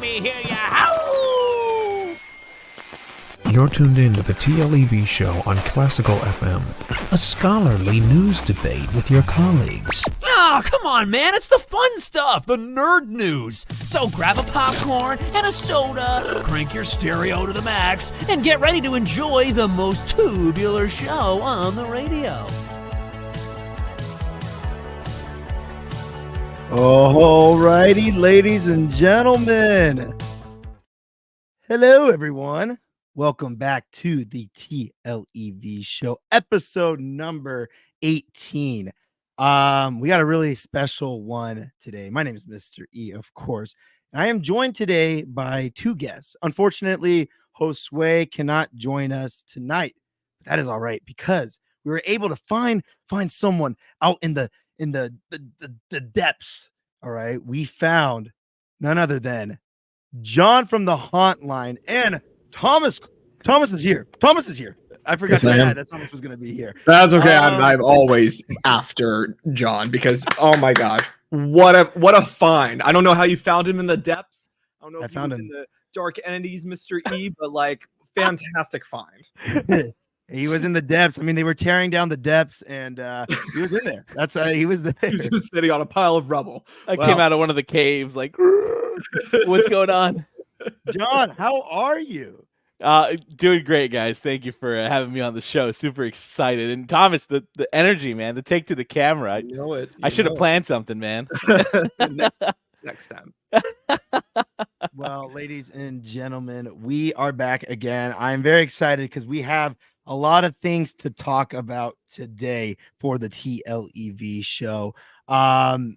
me hear ya howl! You're tuned in to the TLEV show on Classical FM, a scholarly news debate with your colleagues. Oh, come on, man. It's the fun stuff, the nerd news. So grab a popcorn and a soda, crank your stereo to the max, and get ready to enjoy the most tubular show on the radio. Alrighty, ladies and gentlemen. Hello, everyone. Welcome back to the TLEV show, episode number 18. We got a really special one today. My name is Mr. E, of course. And I am joined today by two guests. Unfortunately, Josue cannot join us tonight. But that is all right, because we were able to find someone out in the depths. All right. We found none other than John from the Hauntline and Thomas. Thomas is here. I forgot that Thomas was going to be here. That's okay. I'm always after John because, oh my gosh, what a find. I don't know how you found him in the depths. I don't know if he was in the dark entities, Mr. E, but like, fantastic find. He was in the depths. I mean, they were tearing down the depths, and he was in there. That's he was there. He was just sitting on a pile of rubble. I came out of one of the caves, like, what's going on? John, how are you? Doing great, guys. Thank you for having me on the show. Super excited. And Thomas, the energy, man, the take to the camera. You know it. I should have planned something, man. Next time. Well, ladies and gentlemen, we are back again. I'm very excited because we have a lot of things to talk about today for the TLEV show. Some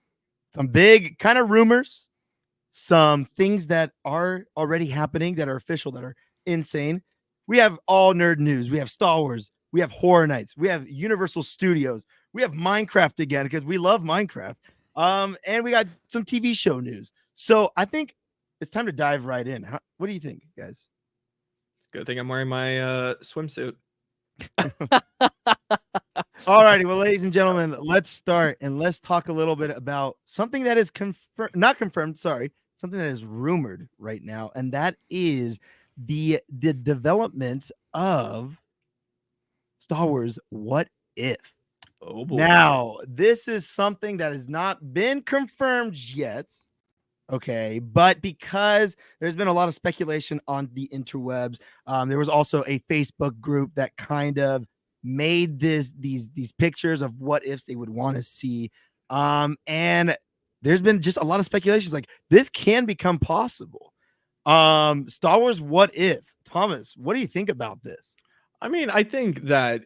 big kind of rumors, some things that are already happening that are official, that are insane. We have all nerd news. We have Star Wars. We have Horror Nights. We have Universal Studios. We have Minecraft again because we love Minecraft. And we got some TV show news. So I think it's time to dive right in. What do you think, guys? Good thing I'm wearing my swimsuit. All righty. Well, ladies and gentlemen, let's start and let's talk a little bit about something that is something that is rumored right now, and that is the development of Star Wars What If. Oh boy. Now, this is something that has not been confirmed yet. Okay, but because there's been a lot of speculation on the interwebs, there was also a Facebook group that kind of made these pictures of what ifs they would want to see. And there's been just a lot of speculations like this can become possible. Star Wars What If. Thomas, what do you think about this? I mean, I think that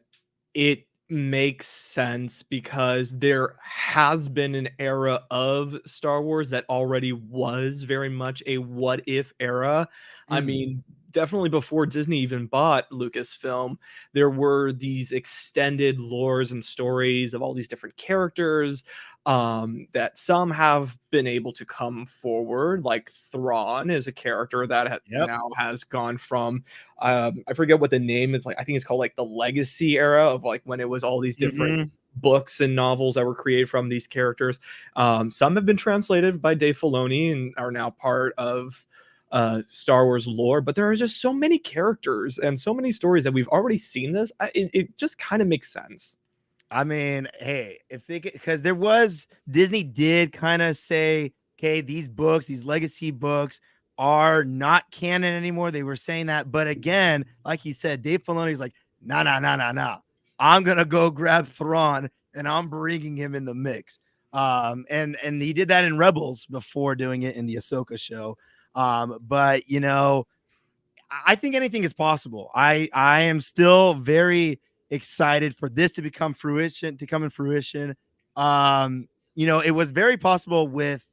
it makes sense because there has been an era of Star Wars that already was very much a what if era. I mean, definitely before Disney even bought Lucasfilm, there were these extended lores and stories of all these different characters that some have been able to come forward, like Thrawn is a character that now has gone from I forget what the name is, like I think it's called like the Legacy era of like when it was all these different books and novels that were created from these characters. Some have been translated by Dave Filoni and are now part of Star Wars lore, but there are just so many characters and so many stories that we've already seen this. It just kind of makes sense. I mean, hey, if they because there was Disney did kind of say, okay, these books, these legacy books are not canon anymore. They were saying that, but again, like you said, Dave Filoni's like, nah. I'm gonna go grab Thrawn and I'm bringing him in the mix. And he did that in Rebels before doing it in the Ahsoka show. But you know, I think anything is possible. I am still very excited for this to come in fruition. You know, it was very possible with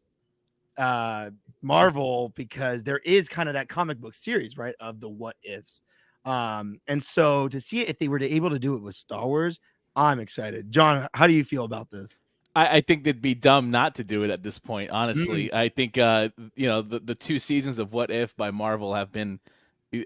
Marvel because there is kind of that comic book series, right, of the what ifs. And so to see it, if they were able to do it with Star Wars, I'm excited. John, how do you feel about this? I think it'd be dumb not to do it at this point, honestly. I think, you know, the two seasons of What If by Marvel have been,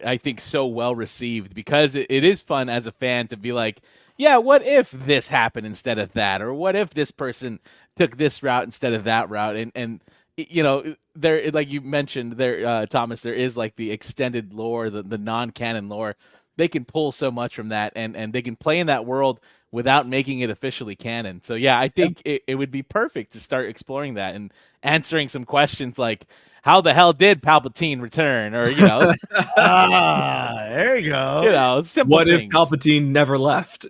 I think, so well received because it is fun as a fan to be like, yeah, what if this happened instead of that? Or what if this person took this route instead of that route? And you know, there, like you mentioned there, Thomas, there is like the extended lore, the non-canon lore. They can pull so much from that, and they can play in that world without making it officially canon. So yeah, I think it would be perfect to start exploring that and answering some questions like, how the hell did Palpatine return? Or, There you go. simple What if things. Palpatine never left?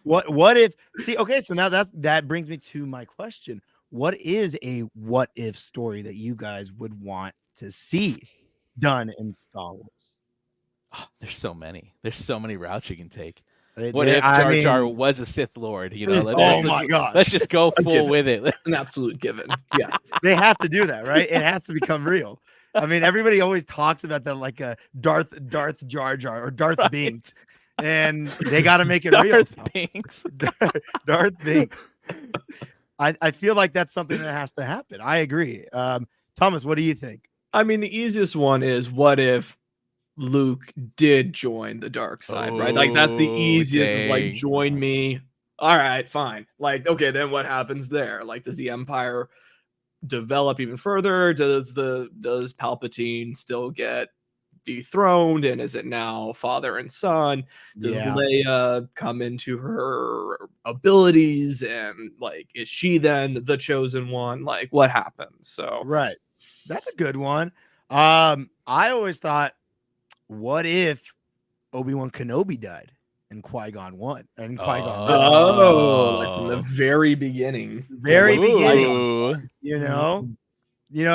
What if okay, so now that brings me to my question. What is a what if story that you guys would want to see done in Star Wars? Oh, there's so many. There's so many routes you can take. There- What there- if I Jar Jar mean, was a Sith Lord? oh my gosh. Let's just go A full given. with it. An absolute given. Yes. They have to do that, right? It has to become real. I mean, everybody always talks about that like a Darth Jar Jar or Darth Right. Binks, and they got to make it real. Darth now. Binks. Darth Binks. I feel like that's something that has to happen. I agree. Thomas, what do you think? I mean, the easiest one is what if Luke did join the dark side, right? Like that's the Oh, easiest. Is like dang. join me. All right, fine. Like, okay, then what happens there? Like, does the Empire develop even further? Does Palpatine still get dethroned, and is it now father and son? Does Yeah. Leia come into her abilities, and like, is she then the chosen one? Like, what happens? So Right. That's a good one. I always thought, what if Obi-Wan Kenobi died and Qui-Gon won? And Qui-Gon lived? like from the very beginning. Very beginning. Ooh. You know,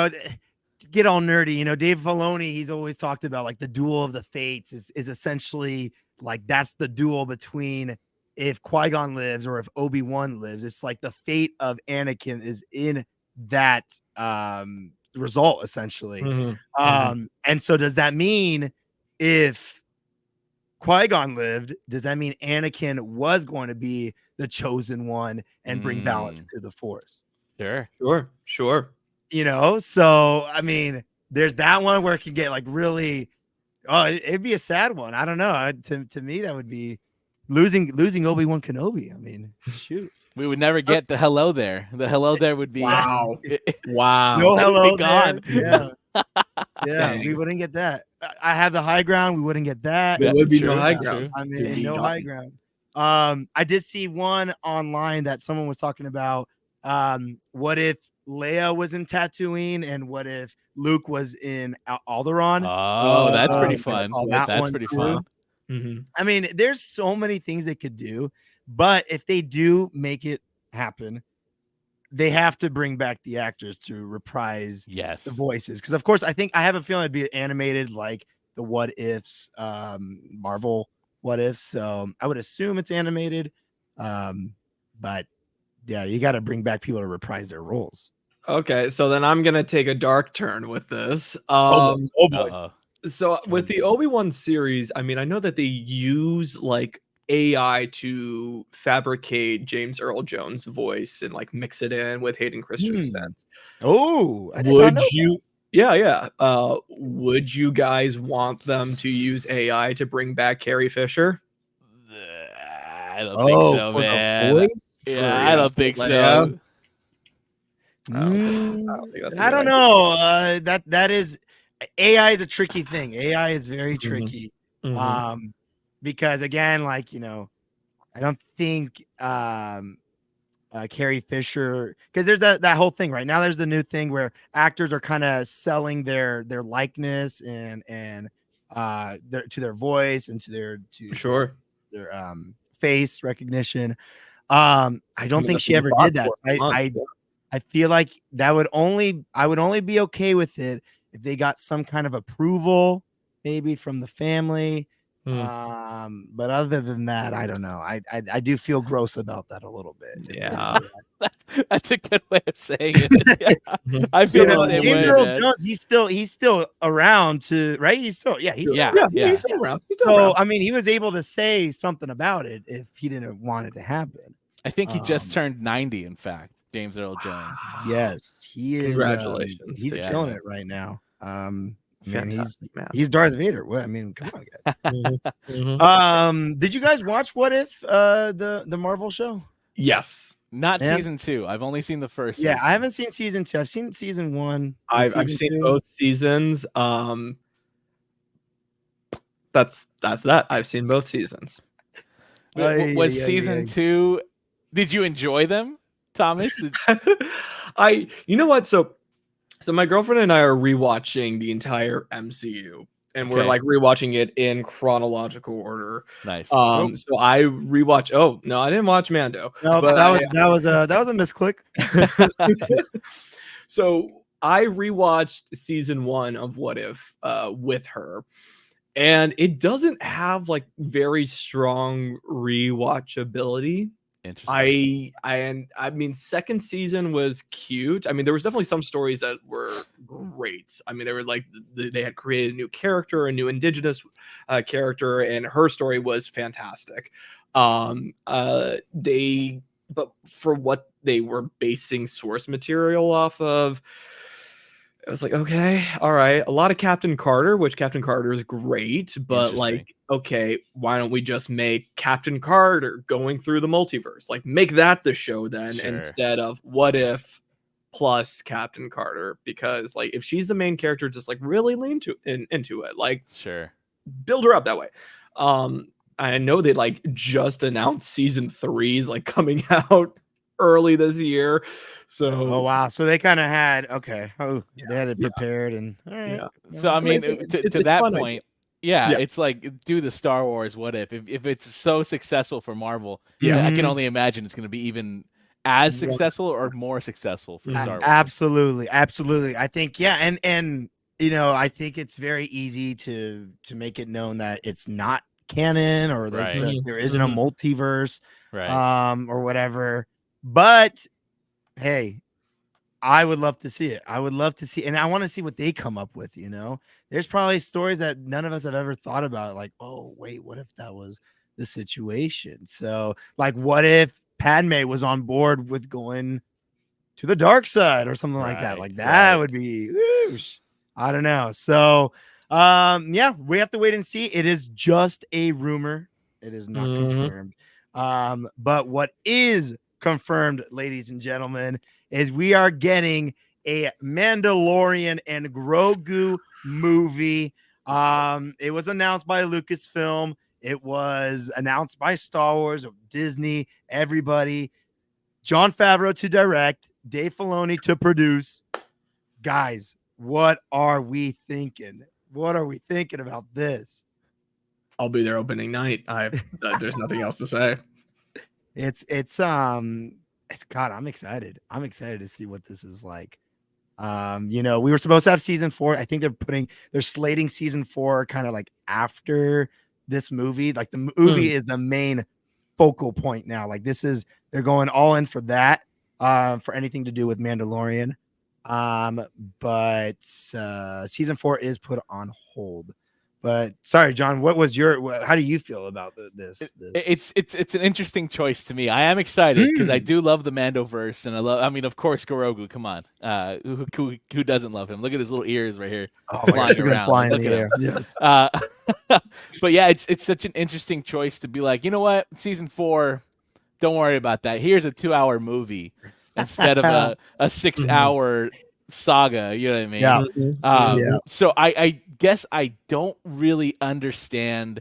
to get all nerdy, Dave Filoni, he's always talked about like the duel of the fates is essentially like that's the duel between if Qui-Gon lives or if Obi-Wan lives. It's like the fate of Anakin is in that result essentially. And so does that mean if Qui-Gon lived, does that mean Anakin was going to be the chosen one and bring balance to the Force? Sure. Sure. So I mean, there's that one where it can get like really, it'd be a sad one. I don't know. To me, that would be losing Obi-Wan Kenobi. I mean, shoot. We would never get the hello there. The hello there would be Wow. No That would hello be gone. there. Yeah. Dang. We wouldn't get that. I have the high ground. We wouldn't get that. There would be true, no high true. ground. I to mean, be no done. high ground. I did see one online that someone was talking about. What if Leia was in Tatooine and what if Luke was in Alderaan? Oh, that's pretty I fun. saw that That's one pretty too. fun. Mhm. I mean, there's so many things they could do, but if they do make it happen, they have to bring back the actors to reprise Yes. the voices. Because of course, I have a feeling it'd be animated like the What Ifs, Marvel What Ifs. So I would assume it's animated. But yeah, you got to bring back people to reprise their roles. Okay, so then I'm gonna take a dark turn with this. Oh boy. Uh-oh. So with the Obi-Wan series, I mean, I know that they use like AI to fabricate James Earl Jones' voice and like mix it in with Hayden Christensen's. Oh, I did not Would know you? Yeah. Would you guys want them to use AI to bring back Carrie Fisher? I don't that. think so, For the man. voice? Yeah, I don't think so. Leia? Mm, I don't think that's a I good don't idea. know. That is AI is a tricky thing. AI is very Mhm. tricky. Mhm. Because again, like I don't think Carrie Fisher, because there's that whole thing right now. There's a new thing where actors are kind of selling their likeness and to their voice and to their Sure. face recognition. I don't think that's she been ever fought did that. for months, I feel like I would only be okay with it if they got some kind of approval, maybe from the family. But other than that, I don't know. I do feel gross about that a little bit. if they're gonna do that. That's a good way of saying it. Yeah. I feel the same James way, Earl man. Jones, he's still around to right. He's still Yeah, He's still around. He's still So around. I mean, he was able to say something about it if he didn't want it to happen. I think he just Um, turned 90. In fact, James Earl Jones. Yes, he is. Congratulations He's to killing him. it right now. Man, Fantastic, man. he's Darth Vader. What I mean, come on, guys. Mhm. Did you guys watch What If the Marvel show? Yes. Not Man. season 2. I've only seen the first Yeah, season. I haven't seen season 2. I've seen season 1. I've Season seen 2. both seasons. That's that. I've seen both seasons. Was season 2? Did you enjoy them, Thomas? You know what? So my girlfriend and I are rewatching the entire MCU, and we're Okay. like rewatching it in chronological order. Nice. So I rewatch. Oh no, I didn't watch Mando. No, but that was a misclick. So I rewatched season 1 of What If with her, and it doesn't have like very strong rewatchability. Interesting. I mean, second season was cute. I mean, there was definitely some stories that were great. I mean, they were like they had created a new character, a new indigenous character, and her story was fantastic. But for what they were basing source material off of, it was like, okay, all right, a lot of Captain Carter, which Captain Carter is great, but like, okay, why don't we just make Captain Carter going through the multiverse? Like, make that the show then, instead of What If plus Captain Carter, because like if she's the main character, just like really lean into it, like build her up that way. I know they like just announced season 3 is like coming out early this year. So wow, so they kind of had they had it prepared and all right. Yeah. So I mean, to that point, it's like do the Star Wars What If it's so successful for Marvel. I can only imagine it's going to be even as successful or more successful for Star Wars. Absolutely. I think and you know, I think it's very easy to make it known that it's not canon or that there isn't a multiverse or whatever. But hey, I would love to see it. I would love to see, and I want to see what they come up with. You know, there's probably stories that none of us have ever thought about. Like, oh wait, what if that was the situation? So, like, what if Padme was on board with going to the dark side or something like that? Like that would be, whoosh, I don't know. So, yeah, we have to wait and see. It is just a rumor. It is not confirmed. But what is confirmed, ladies and gentlemen, is we are getting a Mandalorian and Grogu movie. It was announced by Lucasfilm. It was announced by Star Wars, Disney, everybody. Jon Favreau to direct, Dave Filoni to produce. Guys, what are we thinking? What are we thinking about this? I'll be there opening night. There's nothing else to say. It's God, I'm excited. I'm excited to see what this is like. You know, we were supposed to have season 4. I think they're slating season 4 kind of like after this movie. Like the movie is the main focal point now. Like they're going all in for that, for anything to do with Mandalorian. But season 4 is put on hold. But sorry, John, how do you feel about this? It's an interesting choice to me. I am excited because I do love the Mandoverse, and I mean, of course, Grogu. Come on, who doesn't love him? Look at his little ears right here, flying around. Fly in the air. Yes. But yeah, it's such an interesting choice to be like, you know what, season 4, don't worry about that. Here's a 2-hour movie instead of a 6-hour saga. You know what I mean? Yeah. So I guess I don't really understand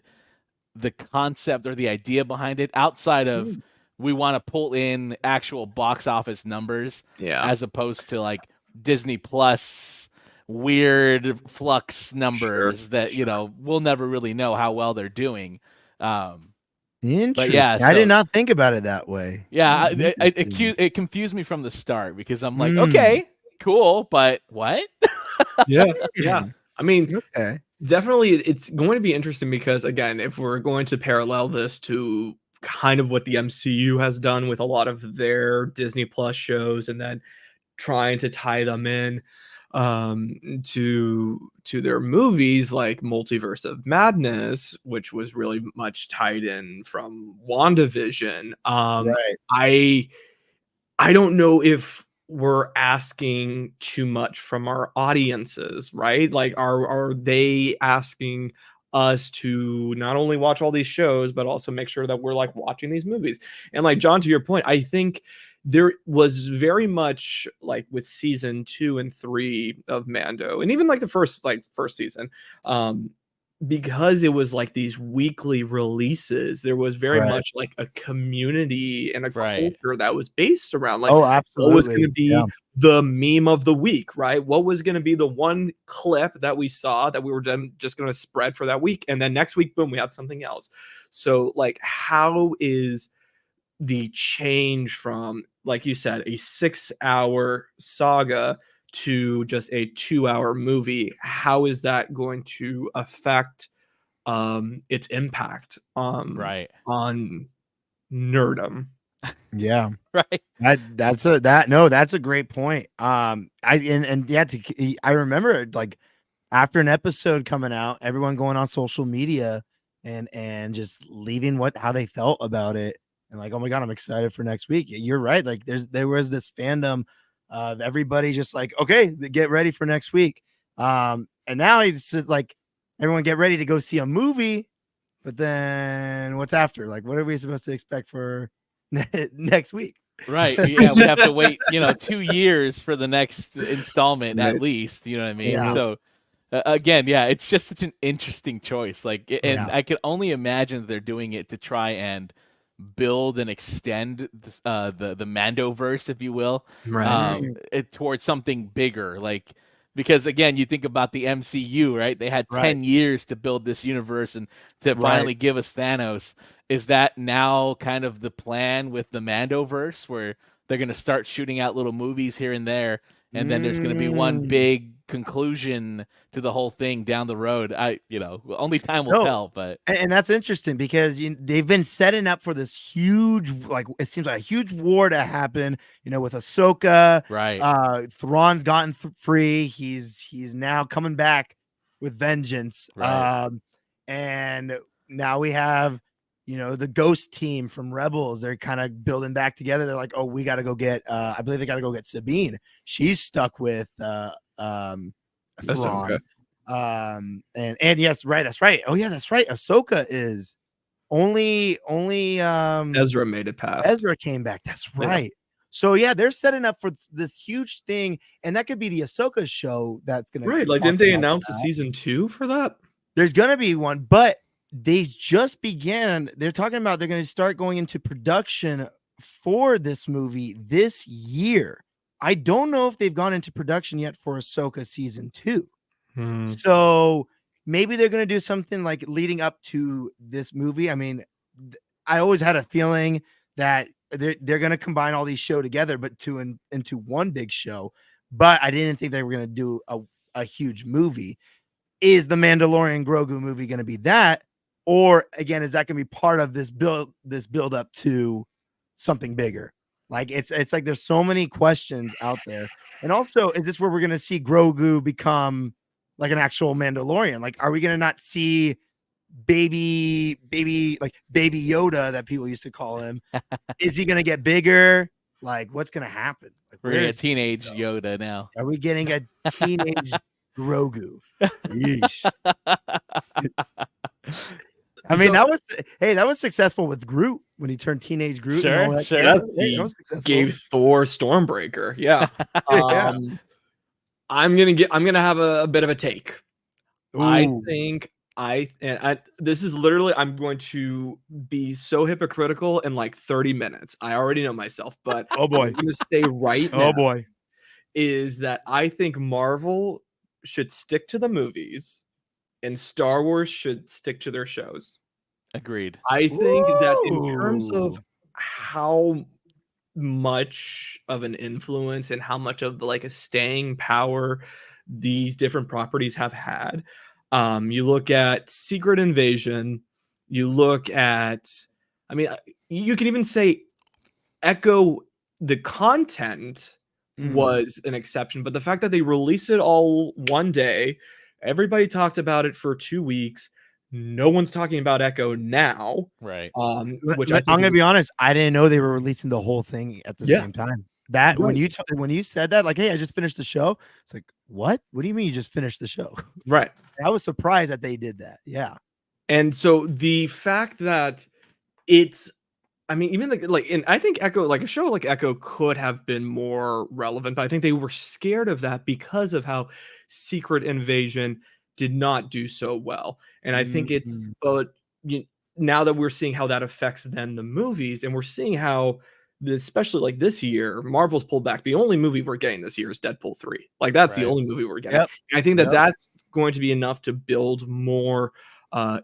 the concept or the idea behind it outside of we want to pull in actual box office numbers as opposed to like Disney Plus weird flux numbers that, you know, we'll never really know how well they're doing. Interesting. But yeah, I did not think about it that way. Yeah, it confused me from the start because I'm like, okay, cool, but what? Yeah. I mean, definitely it's going to be interesting because, again, if we're going to parallel this to kind of what the MCU has done with a lot of their Disney Plus shows and then trying to tie them in to their movies like Multiverse of Madness, which was really much tied in from WandaVision. I don't know if we're asking too much from our audiences, right? Like, are they asking us to not only watch all these shows, but also make sure that we're like watching these movies. And like John, to your point, I think there was very much like with season 2 and 3 of Mando, and even like the first season, because it was like these weekly releases, there was very much like a community and a culture that was based around like what was going to be the meme of the week, right? What was going to be the one clip that we saw that we were just going to spread for that week, and then next week, boom, we had something else. So like, how is the change from, like you said, a 6-hour saga to just a 2-hour movie? How is that going to affect its impact on nerdom? Yeah. Right. That's a great point. I remember like after an episode coming out, everyone going on social media and just leaving how they felt about it. And like, oh my God, I'm excited for next week. You're right. Like there was this fandom of everybody just like, okay, get ready for next week. And now it's just like everyone get ready to go see a movie, but then what's after? Like, what are we supposed to expect for next week? Right. Yeah, we have to wait, 2 years for the next installment at least. You know what I mean? Yeah. So again, yeah, it's just such an interesting choice. Like, and I can only imagine they're doing it to try and build and extend the Mandoverse, if you will, towards something bigger. Like, because again, you think about the MCU, right? They had 10 years to build this universe and to finally give us Thanos. Is that now kind of the plan with the Mandoverse, where they're going to start shooting out little movies here and there, and then there's going to be one big conclusion to the whole thing down the road? Only time will tell. But and that's interesting because they've been setting up for this huge, like it seems like a huge war to happen. With Ahsoka, right? Thrawn's gotten free. He's now coming back with vengeance. Right. And now we have the Ghost team from Rebels. They're kind of building back together. They're like, oh, we got to go get. I believe they got to go get Sabine. She's stuck with Thrawn. And yes, right, that's right. Oh yeah, that's right. Ahsoka is only Ezra made it past. Ezra came back. That's right. Yeah. So yeah, they're setting up for this huge thing, and that could be the Ahsoka show that's gonna like didn't they announce a season 2 for that? There's gonna be one, but they just began. They're talking about they're gonna start going into production for this movie this year. I don't know if they've gone into production yet for Ahsoka season 2. So maybe they're going to do something like leading up to this movie. I mean, I always had a feeling that they're going to combine all these shows together, but into one big show. But I didn't think they were going to do a huge movie. Is the Mandalorian Grogu movie going to be that? Or again, is that going to be part of this build up to something bigger? Like it's like there's so many questions out there. And also, is this where we're going to see Grogu become like an actual Mandalorian? Like, are we going to not see baby Yoda that people used to call him? Is he going to get bigger? Like, what's going to happen? Like, we're getting a teenage Yoda now. Are we getting a teenage Grogu? Yeesh. I mean, that was successful with Groot when he turned teenage Groot. Sure. Yes, that was successful. Gave Thor Stormbreaker. Yeah. I'm gonna have a bit of a take. Ooh. I think this is literally, I'm going to be so hypocritical in like 30 minutes. I already know myself, but oh boy, I'm gonna say right now. Oh boy, is that I think Marvel should stick to the movies, and Star Wars should stick to their shows. Agreed. I think that in terms of how much of an influence and how much of like a staying power these different properties have had, you look at Secret Invasion, you look at, I mean, you can even say Echo, the content was an exception, but the fact that they released it all one day, everybody talked about it for 2 weeks. No one's talking about Echo now. Right. Which I'm going to be honest, I didn't know they were releasing the whole thing at the same time. That when you said that, like, hey, I just finished the show. It's like, what? What do you mean you just finished the show? Right. I was surprised that they did that. Yeah. And so the fact that it's, I mean, even and I think Echo, like a show like Echo could have been more relevant, but I think they were scared of that because of how Secret Invasion did not do so well. And I think it's, Mhm. but now that we're seeing how that affects then the movies, and we're seeing how, especially like this year, Marvel's pulled back. The only movie we're getting this year is Deadpool 3. Like that's the Right. only movie we're getting. Yep. And I think that Yep. that's going to be enough to build more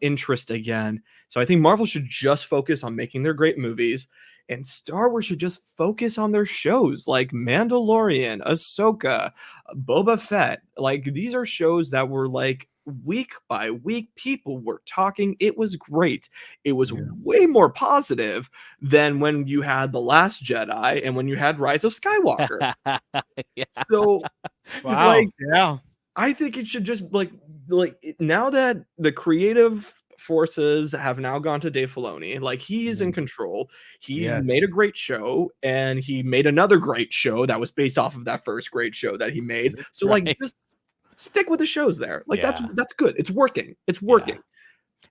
interest again. So I think Marvel should just focus on making their great movies, and Star Wars should just focus on their shows like Mandalorian, Ahsoka, Boba Fett. Like these are shows that were like week by week people were talking. It was great. It was Yeah. way more positive than when you had The Last Jedi and when you had Rise of Skywalker. Yeah. So Wow. like Yeah. I think it should just like now that the creative forces have now gone to Dave Filoni, like he's in control. He Yes. made a great show, and he made another great show that was based off of that first great show that he made. So like Right. just stick with the shows there. Like Yeah. that's good. It's working. It's working.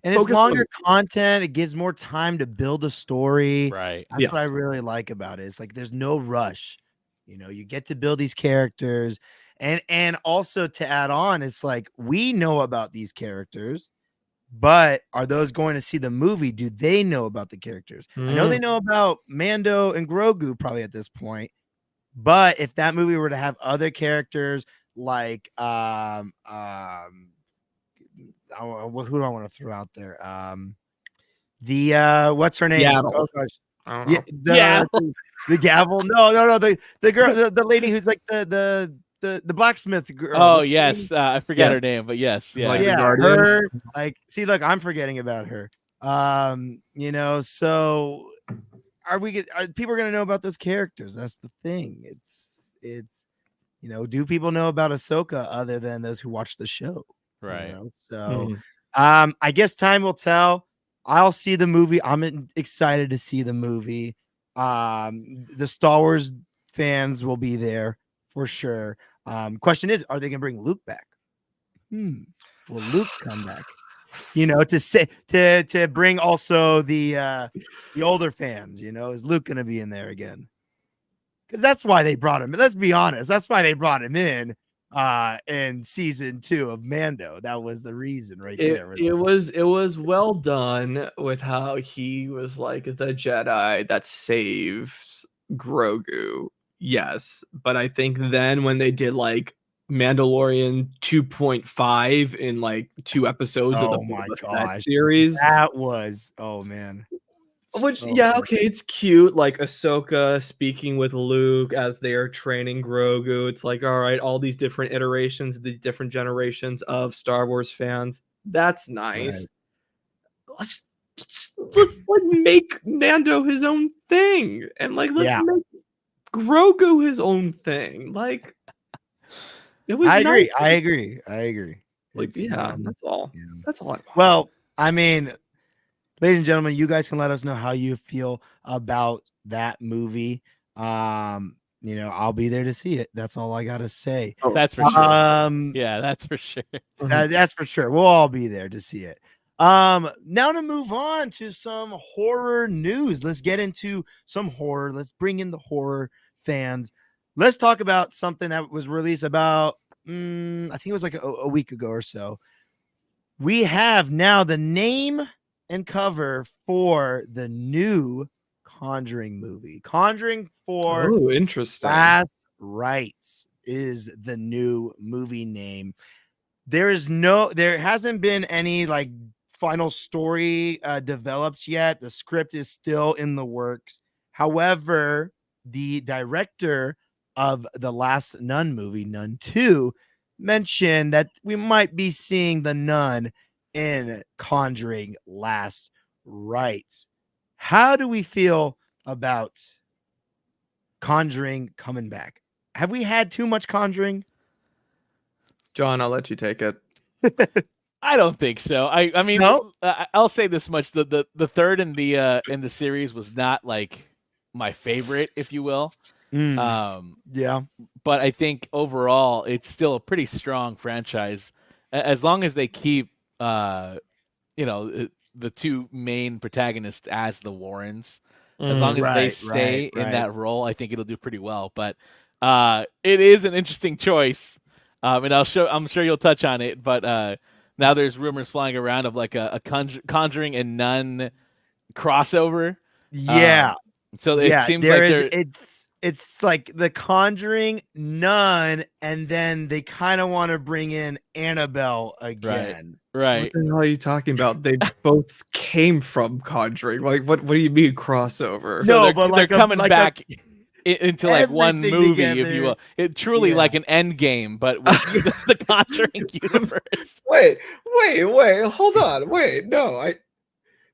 And it's Focus on longer content. It gives more time to build a story. Right. That's what I Yes. really like about it. It's like there's no rush. You know, you get to build these characters. And also to add on, it's like we know about these characters, but are those going to see the movie? Do they know about the characters? I know they know about Mando and Grogu probably at this point, but if that movie were to have other characters like who do I want to throw out there? The what's her name? Yaddle. Oh gosh. I don't know. Yeah, the gavel. No, the girl, the lady who's like the blacksmith girl. Oh What's her name? yes, I forget Yeah. her name, but yes, yeah. Like the Yeah, Guardian. her. Like, see, look, I'm forgetting about her. You know, so are people gonna know about those characters? That's the thing. It's you know, do people know about Ahsoka other than those who watch the show? Right. You know? So Mhm. I guess time will tell. I'll see the movie. I'm excited to see the movie. The Star Wars fans will be there for sure. Question is, are they gonna bring Luke back? Will Luke come back? You know, to bring also the older fans. You know, is Luke gonna be in there again? Because that's why they brought him. Let's be honest. That's why they brought him in season 2 of Mando. That was the reason right there. It was well done with how he was like the Jedi that saves Grogu. Yes, but I think then when they did like Mandalorian 2.5 in like 2 episodes of the Oh my Boba Fett gosh. series, That was, oh man. which Oh, yeah, man. okay, it's cute. Like Ahsoka speaking with Luke as they are training Grogu. It's like, all right, all these different iterations, the different generations of Star Wars fans. That's nice. Let's like make Mando his own thing, and like let's Yeah. make Grogu his own thing. Like it was. I agree. nice. I agree. I agree. Like It's, that's all. yeah. That's all. I want. Well, I mean, ladies and gentlemen, you guys can let us know how you feel about that movie. You know, I'll be there to see it. That's all I gotta say. That's for sure. Yeah, that's for sure. that's for sure. We'll all be there to see it. Now to move on to some horror news. Let's get into some horror. Let's bring in the horror fans. Let's talk about something that was released about I think it was like a week ago or so. We have now the name and cover for the new Conjuring movie. Conjuring 4 Oh, interesting. Last Rites is the new movie name. There hasn't been any like final story developed yet. The script is still in the works. However, the director of the last Nun movie, Nun 2, mentioned that we might be seeing the Nun in Conjuring Last Rites. How do we feel about Conjuring coming back? Have we had too much Conjuring? John, I'll let you take it. I don't think so. I mean, No? I'll say this much: the third in the series was not like my favorite, if you will. Yeah. But I think overall, it's still a pretty strong franchise, as long as they keep the two main protagonists as the Warrens. As long as they Right, stay right, in right. that role, I think it'll do pretty well. But it is an interesting choice, and I'm sure you'll touch on it. But now there's rumors flying around of like a Conjuring and Nun crossover. Yeah, Um, so it yeah. seems There like is. they're It's like The Conjuring, Nun, and then they kind of want to bring in Annabelle right, again. What right. the hell are you talking about? They both came from Conjuring. Like, what do you mean crossover? So No, but they're like coming back a into like one everything movie, if you together. will. It truly Yeah. like an end game, but with the Conjuring universe. Wait, hold on. Wait, no,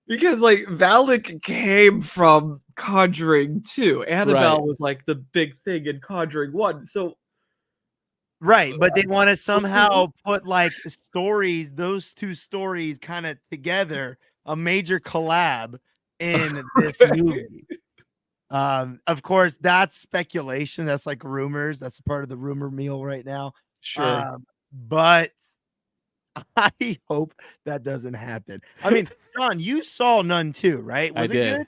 because like Valak came from Conjuring 2. Right. Annabelle was like the big thing in Conjuring 1. So Right, but they want to okay. somehow put like stories, those two stories kind of together, a major collab in this movie. Of course, that's speculation. That's like rumors. That's part of the rumor meal right now. Sure. But I hope that doesn't happen. I mean, John, you saw None too, right? I Was it did. good?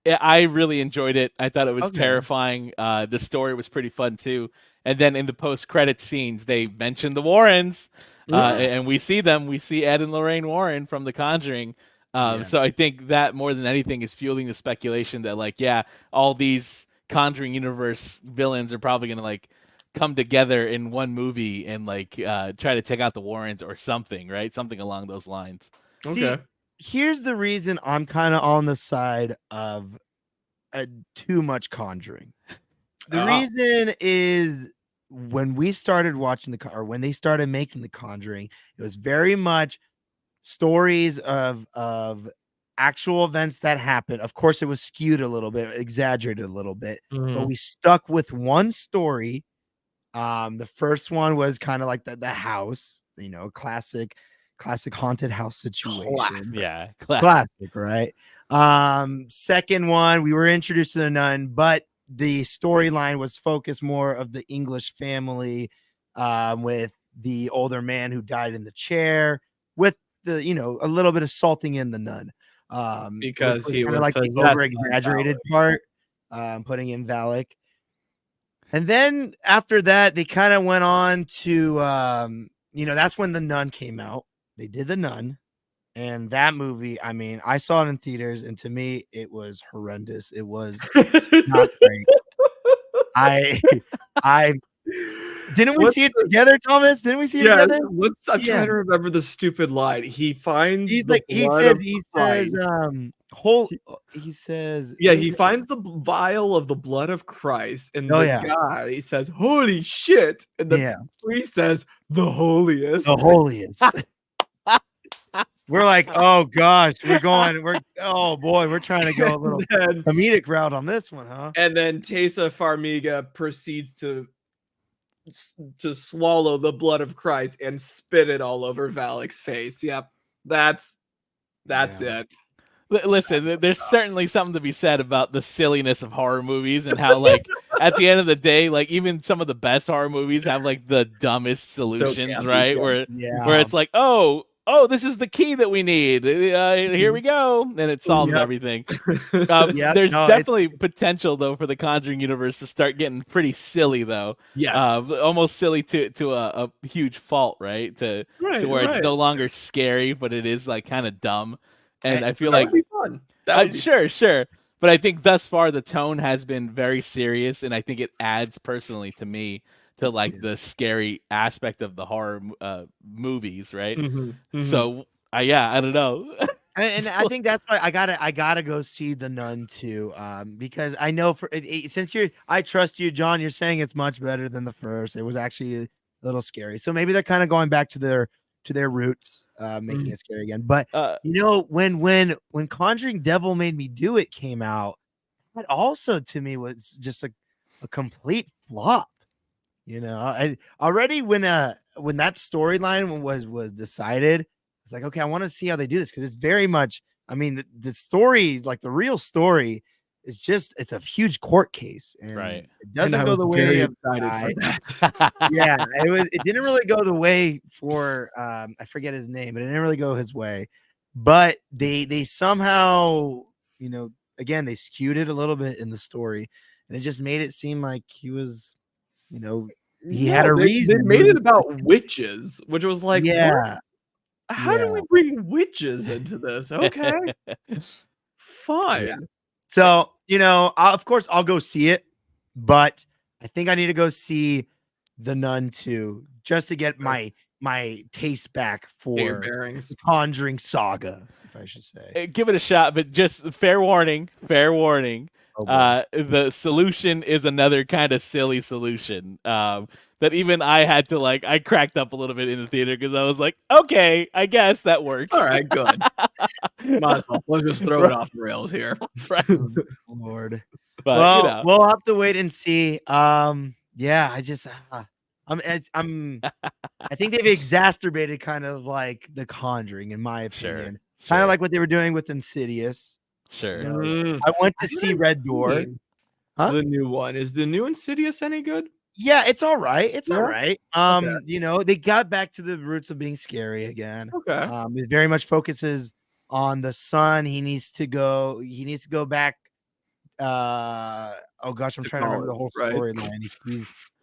Yeah, I really enjoyed it. I thought it was Okay. terrifying. The story was pretty fun too. And then in the post-credit scenes, they mentioned the Warrens, Yeah. and we see them. We see Ed and Lorraine Warren from The Conjuring. Yeah. So I think that more than anything is fueling the speculation that like, yeah, all these Conjuring universe villains are probably gonna like come together in one movie and like try to take out the Warrens or something, right? Something along those lines. See, Okay. here's the reason I'm kind of on the side of too much Conjuring. The Ah. reason is when we started watching or when they started making The Conjuring, it was very much stories of actual events that happened. Of course, it was skewed a little bit, exaggerated a little bit, but Mhm. we stuck with one story. The first one was kind of like the house, classic haunted house situation. Classic. Yeah, classic. Classic, right? Second one, we were introduced to the nun, but the storyline was focused more of the English family, with the older man who died in the chair, with a little bit of salting in the nun, with Because he kind of was like the possessed over by exaggerated Valak. part, putting in Valak. And then after that, they kind of went on to, that's when the nun came out. They did the nun. And that movie, I mean, I saw it in theaters, and to me, it was horrendous. It was not great. I I didn't we What's see it the together, Thomas? Didn't we see it Yeah, together? I'm Yeah. trying to remember the stupid line. He finds He's the like blood of he says, Christ. whole He he says, Yeah, what he is it? finds the vial of the blood of Christ, and Oh, the yeah. guy he says, "Holy shit!" And the Yeah. priest says, "The The holiest." holiest. We're like, "Oh gosh, oh boy, we're trying to go a little And then comedic route on this one, huh?" Tesa Farmiga proceeds to swallow the blood of Christ and spit it all over Valak's face. Yep, that's Yeah. it. Listen, there's certainly something to be said about the silliness of horror movies and how, like, at the end of the day, like, even some of the best horror movies have like the dumbest So solutions, campy, right? yeah. Where Yeah. it's like, this is the key that we need. Here we go, and it solves Yep. everything. Yep. There's No, definitely potential though for the Conjuring universe to start getting pretty silly though. Yes. Almost silly to a huge fault, right? To Right, where it's right. no longer scary, but it is like kind of dumb. And I feel That like would be fun. That would be sure. But I think thus far the tone has been very serious, and I think it adds personally to me to like Yeah. the scary aspect of the horror movies, right? Mhm, mhm. So, yeah, I don't know. And I think that's why I gotta go see The Nun too, because I know since I trust you, John. You're saying it's much better than the first. It was actually a little scary, so maybe they're kind of going back to their roots, making Mm. it scary again. But uh, when Conjuring Devil Made Me Do It came out, that also to me was just a complete flop. I already when that storyline was decided, it's like, okay, I want to see how they do this because it's very much. I mean, the story, like the real story, is it's a huge court case, and Right. it And doesn't I go was the way very of the excited guy. for that. Yeah, it didn't really go the way for I forget his name, but it didn't really go his way. but they somehow, again, they skewed it a little bit in the story, and it just made it seem like he was, he had a they reason. made it about witches, which was like, what? Yeah. How do we bring witches into this? Okay, fine. Yeah. So, of course I'll go see it, but I think I need to go see The Nun 2 just to get my taste back Get your for bearings. the Conjuring saga, if I should say. Give it a shot, but just fair warning. Oh, boy. The solution is another kind of silly solution. That even I had to I cracked up a little bit in the theater because I was like, okay, I guess that works. All right, good. Might as well. Let's just throw it off the rails here. Right. Lord. But Well, we'll have to wait and see. Yeah, I just I think they've exacerbated kind of like The Conjuring, in my opinion. Kind of like what they were doing with Insidious. Sure. I went to see Red Door. Huh? The new one. Is the new Insidious any good? Yeah, it's all right. It's all Yeah? right. They got back to the roots of being scary again. Okay. It very much focuses on the son. He needs to go back. Oh gosh, I'm trying to remember the whole right? storyline.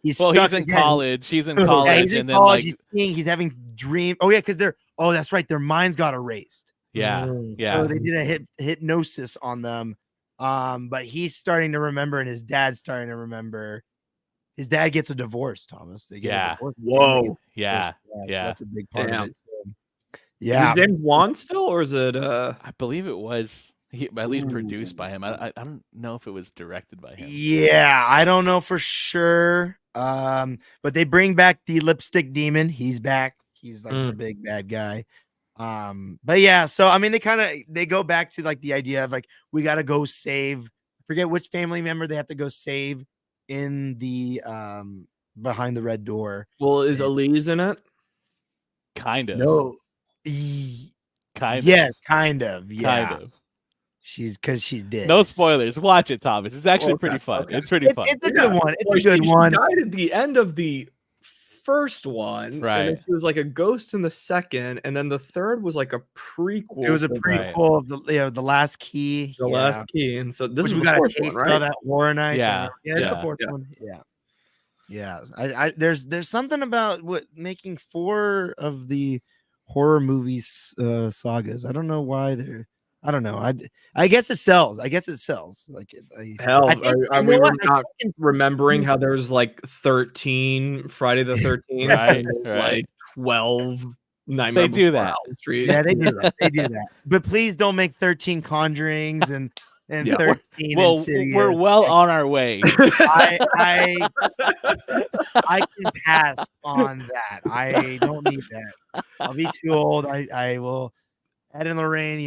He's Well, stuck he's in again. college. He's in college, Yeah, he's in and college. then He's having dream. Oh yeah, because that's right. Their minds got erased. yeah. So they did a hypnosis on them. But he's starting to remember, and his dad's starting to remember. His dad gets a divorce, Thomas. They get a divorce. Whoa. Yeah. So that's a big part Damn. of it. Too. Yeah. Is it James Wan still, or is it I believe it was at least produced by him. I don't know if it was directed by him. Yeah, I don't know for sure. But they bring back the lipstick demon. He's back. He's like the big bad guy. But yeah, so I mean, they go back to like the idea of like we got to go save. I forget which family member they have to go save in the behind the red door. Well, is Elise in it? Kind of. No. Kind of. Yes, kind of. Yeah. Kind of. Because she's dead. No spoilers. Watch it, Thomas. It's actually pretty fun. Okay. It's pretty fun. It's a good one. It's a good She one. died at the end of the first one, Right. And then she was like a ghost in the second, and then the third was like a prequel. It was a to prequel of the last key. the last key, and so this Which is we the got fourth a one, taste right? of that Horror Nights. Yeah. It's the Yeah. fourth one. Yeah. I there's something about making 4 of the horror movies sagas. I don't know why I don't know. I guess it sells. Like Hell, are we not can- remembering how there's like 13 Friday the 13th, Right, and there's right. like 12 Nightmare They do Before that. Elm Street. Yeah, they do that. They do that. But please don't make 13 Conjurings and Yeah. 13 Well, Insidious. we're well on our way. I can pass on that. I don't need that. I'll be too old. I will. Ed and Lorraine,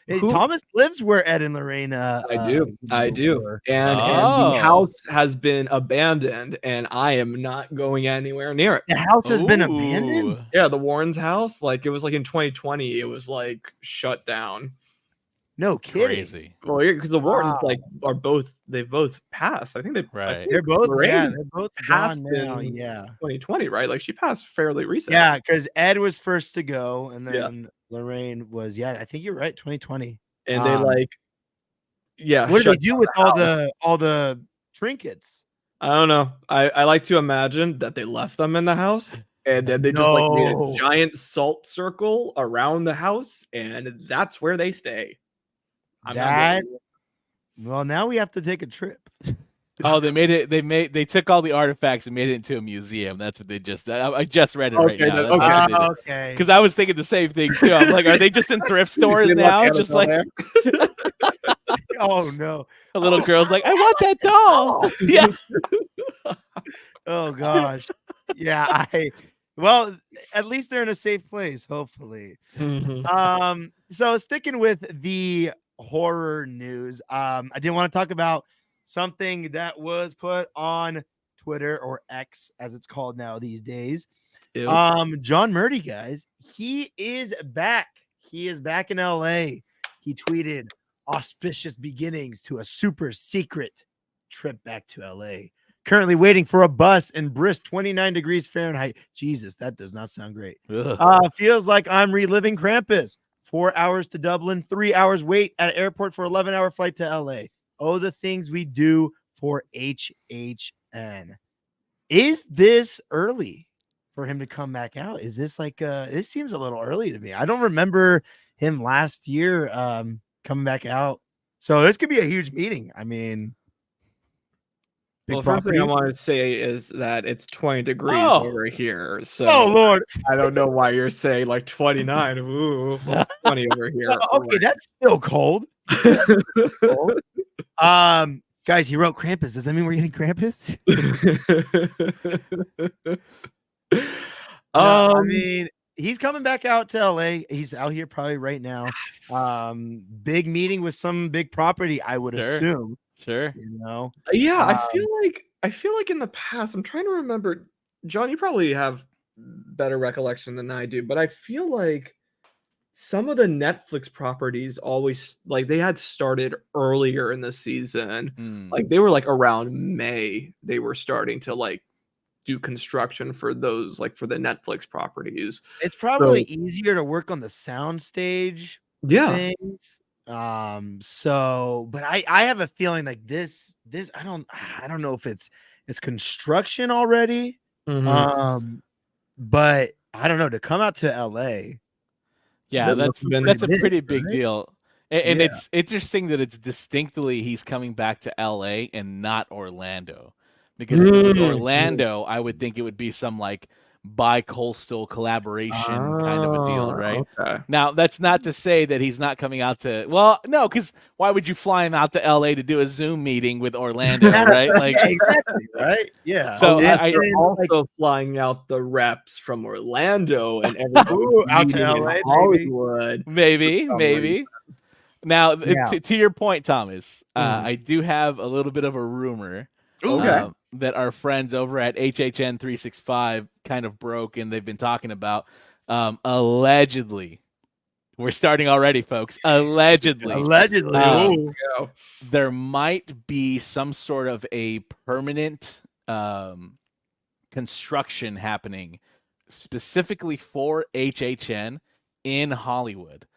Hey, Who- Thomas lives where Ed and Lorraine. I do. were. And Oh. the house has been abandoned, and I am not going anywhere near it. The house has been Ooh. abandoned. Yeah, the Warrens' house, like it was like in 2020, it was like shut down. No kidding. Crazy. Well, because the Warrens Wow. they've both passed. I think they Right. They're both. Lorraine Yeah, they're both passed gone now. in Yeah. 2020, right? Like she passed fairly recently. Yeah, because Ed was first to go, and Yeah. then Lorraine was. Yeah, I think you're right. 2020. And they what did What did they shut do down with the all the trinkets? I don't know. I like to imagine that they left them in the house, and then they just like made No. a giant salt circle around the house, and that's where they stay. I'm not That. getting- Well, now we have to take a trip. Oh, they took all the artifacts and made it into a museum. That's what they just. I just read it right Okay, now. then- okay. Okay. Because I was thinking the same thing too. I'm like, are they just in thrift stores Good now? luck, Just like Annabelle Oh no. a little girl's like, I want that doll. Yeah. Oh gosh. Yeah. Well, at least they're in a safe place. Hopefully. there. Mhm. So sticking with the horror news, I did want to talk about something that was put on Twitter, or X as it's called now these days. Ew. John Murdy, guys, he is back. He is back in LA. He tweeted auspicious beginnings to a super secret trip back to LA. Currently waiting for a bus in brisk 29 degrees Fahrenheit. Jesus, that does not sound great. Ugh. Feels like I'm reliving Krampus. 4 hours to Dublin, 3 hours wait at an airport for 11-hour flight to LA. Oh, the things we do for HHN. Is this early for him to come back out? Is this like this seems a little early to me. I don't remember him last year coming back out. So this could be a huge meeting. I mean, Well, the first thing I want to say is that it's 20 degrees over here. So Lord. I don't know why you're saying like 29. Ooh, well, it's 20 over here. Okay, that's still cold. Guys, he wrote Krampus. Does that mean we're getting Krampus? I mean, he's coming back out to LA. He's out here probably right now. Big meeting with some big property, I would assume. Sure. You know? Yeah, I feel like in the past, I'm trying to remember. John, you probably have better recollection than I do, but I feel like some of the Netflix properties always like they had started earlier in the season. Like they were like around May, they were starting to like do construction for those, like for the Netflix properties. It's probably easier to work on the sound stage things. So but I have a feeling like this I don't know if it's construction already. But I don't know, to come out to LA. Yeah, that's a pretty big deal. And it's interesting that it's distinctly he's coming back to LA and not Orlando. Because if it was Orlando, I would think it would be some like bi-coastal collaboration kind of a deal, right? Okay. Now, that's not to say that he's not coming out to, well, no, because why would you fly him out to LA to do a Zoom meeting with Orlando, right? Like exactly, right? Yeah. So they're also flying out the reps from Orlando and everybody out to LA, Hollywood. Maybe. Now, to your point, Thomas, I do have a little bit of a rumor. That our friends over at HHN 365 kind of broke and they've been talking about. Allegedly, we're starting already, folks. Allegedly, there might be some sort of a permanent construction happening specifically for HHN in Hollywood.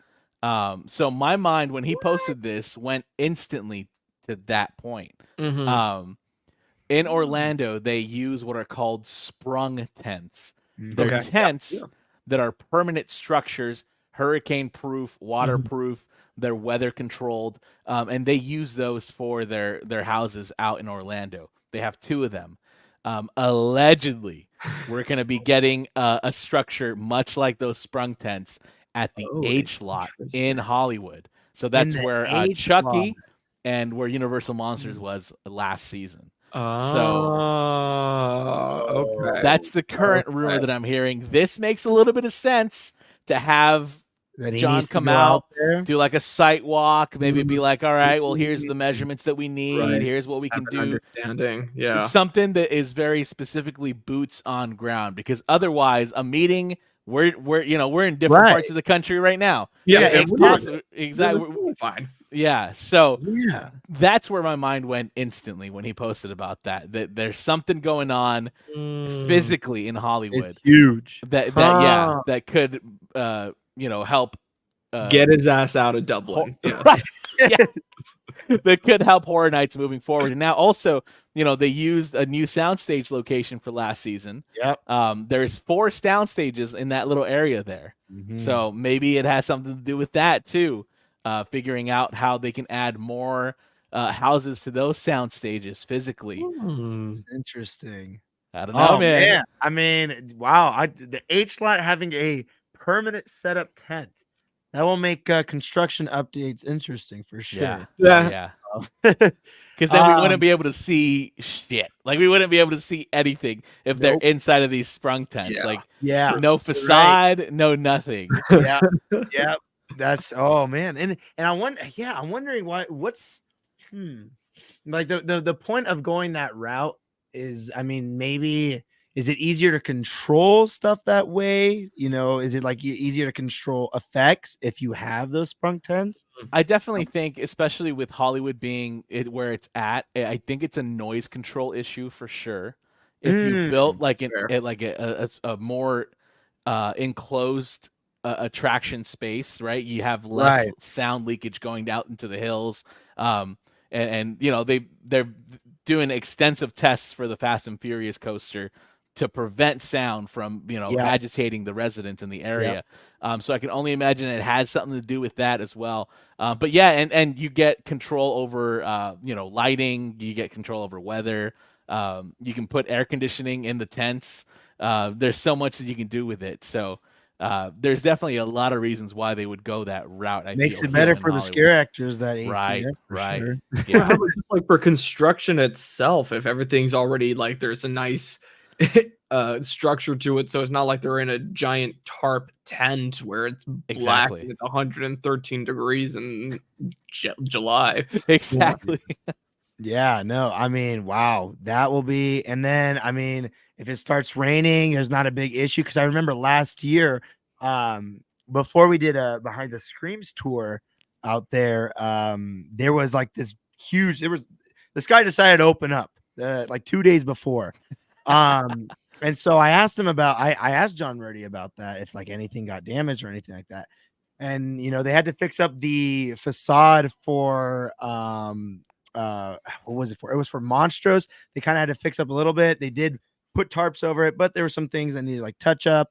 So my mind, when he posted this, went instantly to that point. In Orlando, they use what are called sprung tents. They're tents that are permanent structures, hurricane-proof, waterproof, they're weather-controlled, and they use those for their houses out in Orlando. They have 2 of them. Allegedly, we're going to be getting a structure much like those sprung tents at the H lot in Hollywood. So that's where Chucky and where Universal Monsters was last season. So that's the current rumor that I'm hearing. This makes a little bit of sense to have John come out, do like a site walk, maybe be like, all right, well, here's the measurements that we need. Here's what we can do. It's something that is very specifically boots on ground, because otherwise a meeting, we're in different parts of the country right now. It's possible. Exactly. We're fine. Yeah, so that's where my mind went instantly when he posted about that there's something going on physically in Hollywood. It's huge. That could help get his ass out of Dublin. Right. That could help Horror Nights moving forward. And now also, they used a new soundstage location for last season. There's 4 sound stages in that little area there. So maybe it has something to do with that too. Figuring out how they can add more houses to those sound stages physically. It's interesting. I don't know, man. I mean, wow. The H lot having a permanent setup tent. That will make construction updates interesting for sure. Yeah. Because then we wouldn't be able to see shit. Like, we wouldn't be able to see anything if they're inside of these sprung tents. No facade, no nothing. That's man. And I'm wondering what's like the point of going that route is, I mean, maybe is it easier to control stuff that way? Is it like easier to control effects if you have those sprung tents? I definitely think, especially with Hollywood being where it's at, I think it's a noise control issue for sure. If you built like a more enclosed attraction space, right? You have less Right. sound leakage going out into the hills. And you know, they're doing extensive tests for the Fast and Furious coaster to prevent sound from, you know, Yeah. agitating the residents in the area. Yep. So I can only imagine it has something to do with that as well. But yeah, and you get control over, you know, lighting. You get control over weather. You can put air conditioning in the tents. There's so much that you can do with it. So there's definitely a lot of reasons why they would go that route. I Makes feel it better here in for the Hollywood. scare actors, that AC. Right, that's for right. sure. Well, Yeah. how about just like for construction itself, if everything's already like there's a nice structure to it, so it's not like they're in a giant tarp tent where it's black Exactly. and it's 113 degrees in July. Exactly. Yeah, no, I mean, wow, that will be. And then, I mean, if it starts raining, there's not a big issue. Cause I remember last year, before we did a behind the screams tour out there, there was like this huge, the sky decided to open up like 2 days before. And so I asked him about, I asked John Murdy about that, if like anything got damaged or anything like that. And, you know, they had to fix up the facade for, what was it for? It was for Monstros. They kind of had to fix up a little bit. They did put tarps over it, but there were some things that needed like touch up.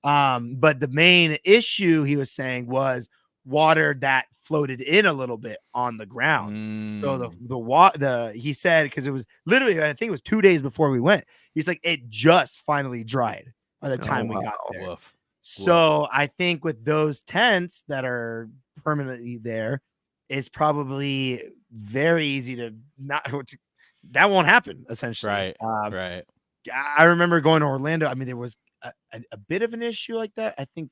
But the main issue he was saying was water that floated in a little bit on the ground. So he said, because it was literally, I think it was 2 days before we went. He's like, it just finally dried by the time we got there. Woof. So I think with those tents that are permanently there, it's probably very easy to not, that won't happen essentially. Right. Right. I remember going to Orlando. I mean, there was a bit of an issue like that, I think,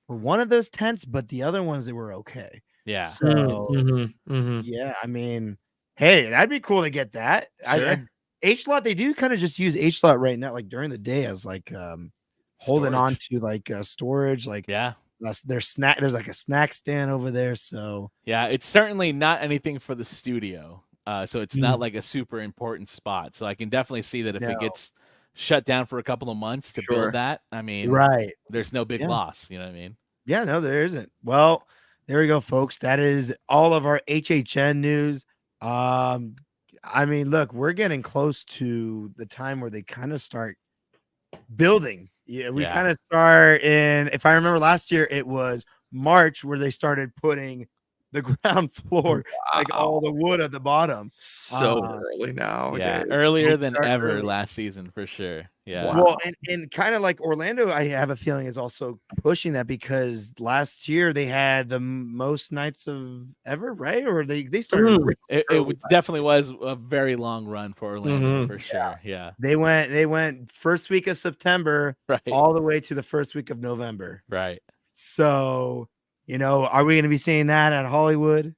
for one of those tents, but the other ones, they were okay. Yeah. So yeah, I mean, hey, that'd be cool to get that. Sure. H-Lot, they do kind of just use H-Lot right now, like during the day, as like holding on to like storage, like yeah. There's like a snack stand over there. So yeah, it's certainly not anything for the studio. So it's not like a super important spot. So I can definitely see that if it gets shut down for a couple of months to build that, I mean, right, there's no big loss. You know what I mean? Yeah, no, there isn't. Well, there we go, folks. That is all of our HHN news. I mean, look, we're getting close to the time where they kind of start building. Yeah, we kind of start in, if I remember last year, it was March where they started putting the ground floor, like all the wood at the bottom. So early now. Yeah, earlier than ever last season for sure. Yeah. Well, and kind of like Orlando, I have a feeling is also pushing that, because last year they had the most nights of ever, right? Or they started. It definitely was a very long run for Orlando for sure. Yeah. They went first week of September all the way to the first week of November. Right. So, you know, are we going to be seeing that at Hollywood?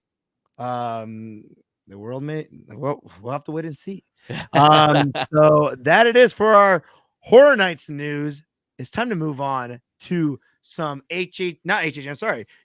The world may, well, we'll have to wait and see. So that it is for our Horror Nights news. It's time to move on to some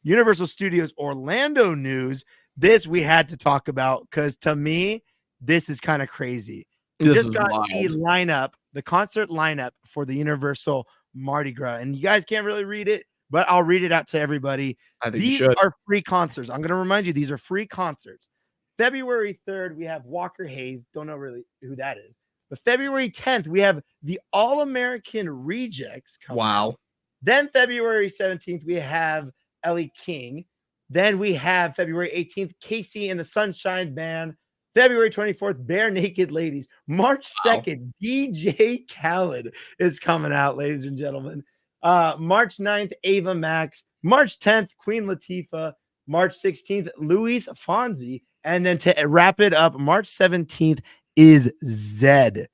Universal Studios Orlando news. This we had to talk about because to me, this is kind of crazy. We just got the concert lineup for the Universal Mardi Gras, and you guys can't really read it, but I'll read it out to everybody. I think these are free concerts. I'm going to remind you, these are free concerts. February 3rd, we have Walker Hayes. Don't know really who that is. But February 10th, we have the All-American Rejects coming out. Then February 17th, we have Ellie King. Then we have February 18th, Casey and the Sunshine Band. February 24th, Bare Naked Ladies. March 2nd, DJ Khaled is coming out, ladies and gentlemen. March 9th, Ava Max. March 10th, Queen Latifah. March 16th, Luis Fonsi. And then to wrap it up, March 17th is Zed.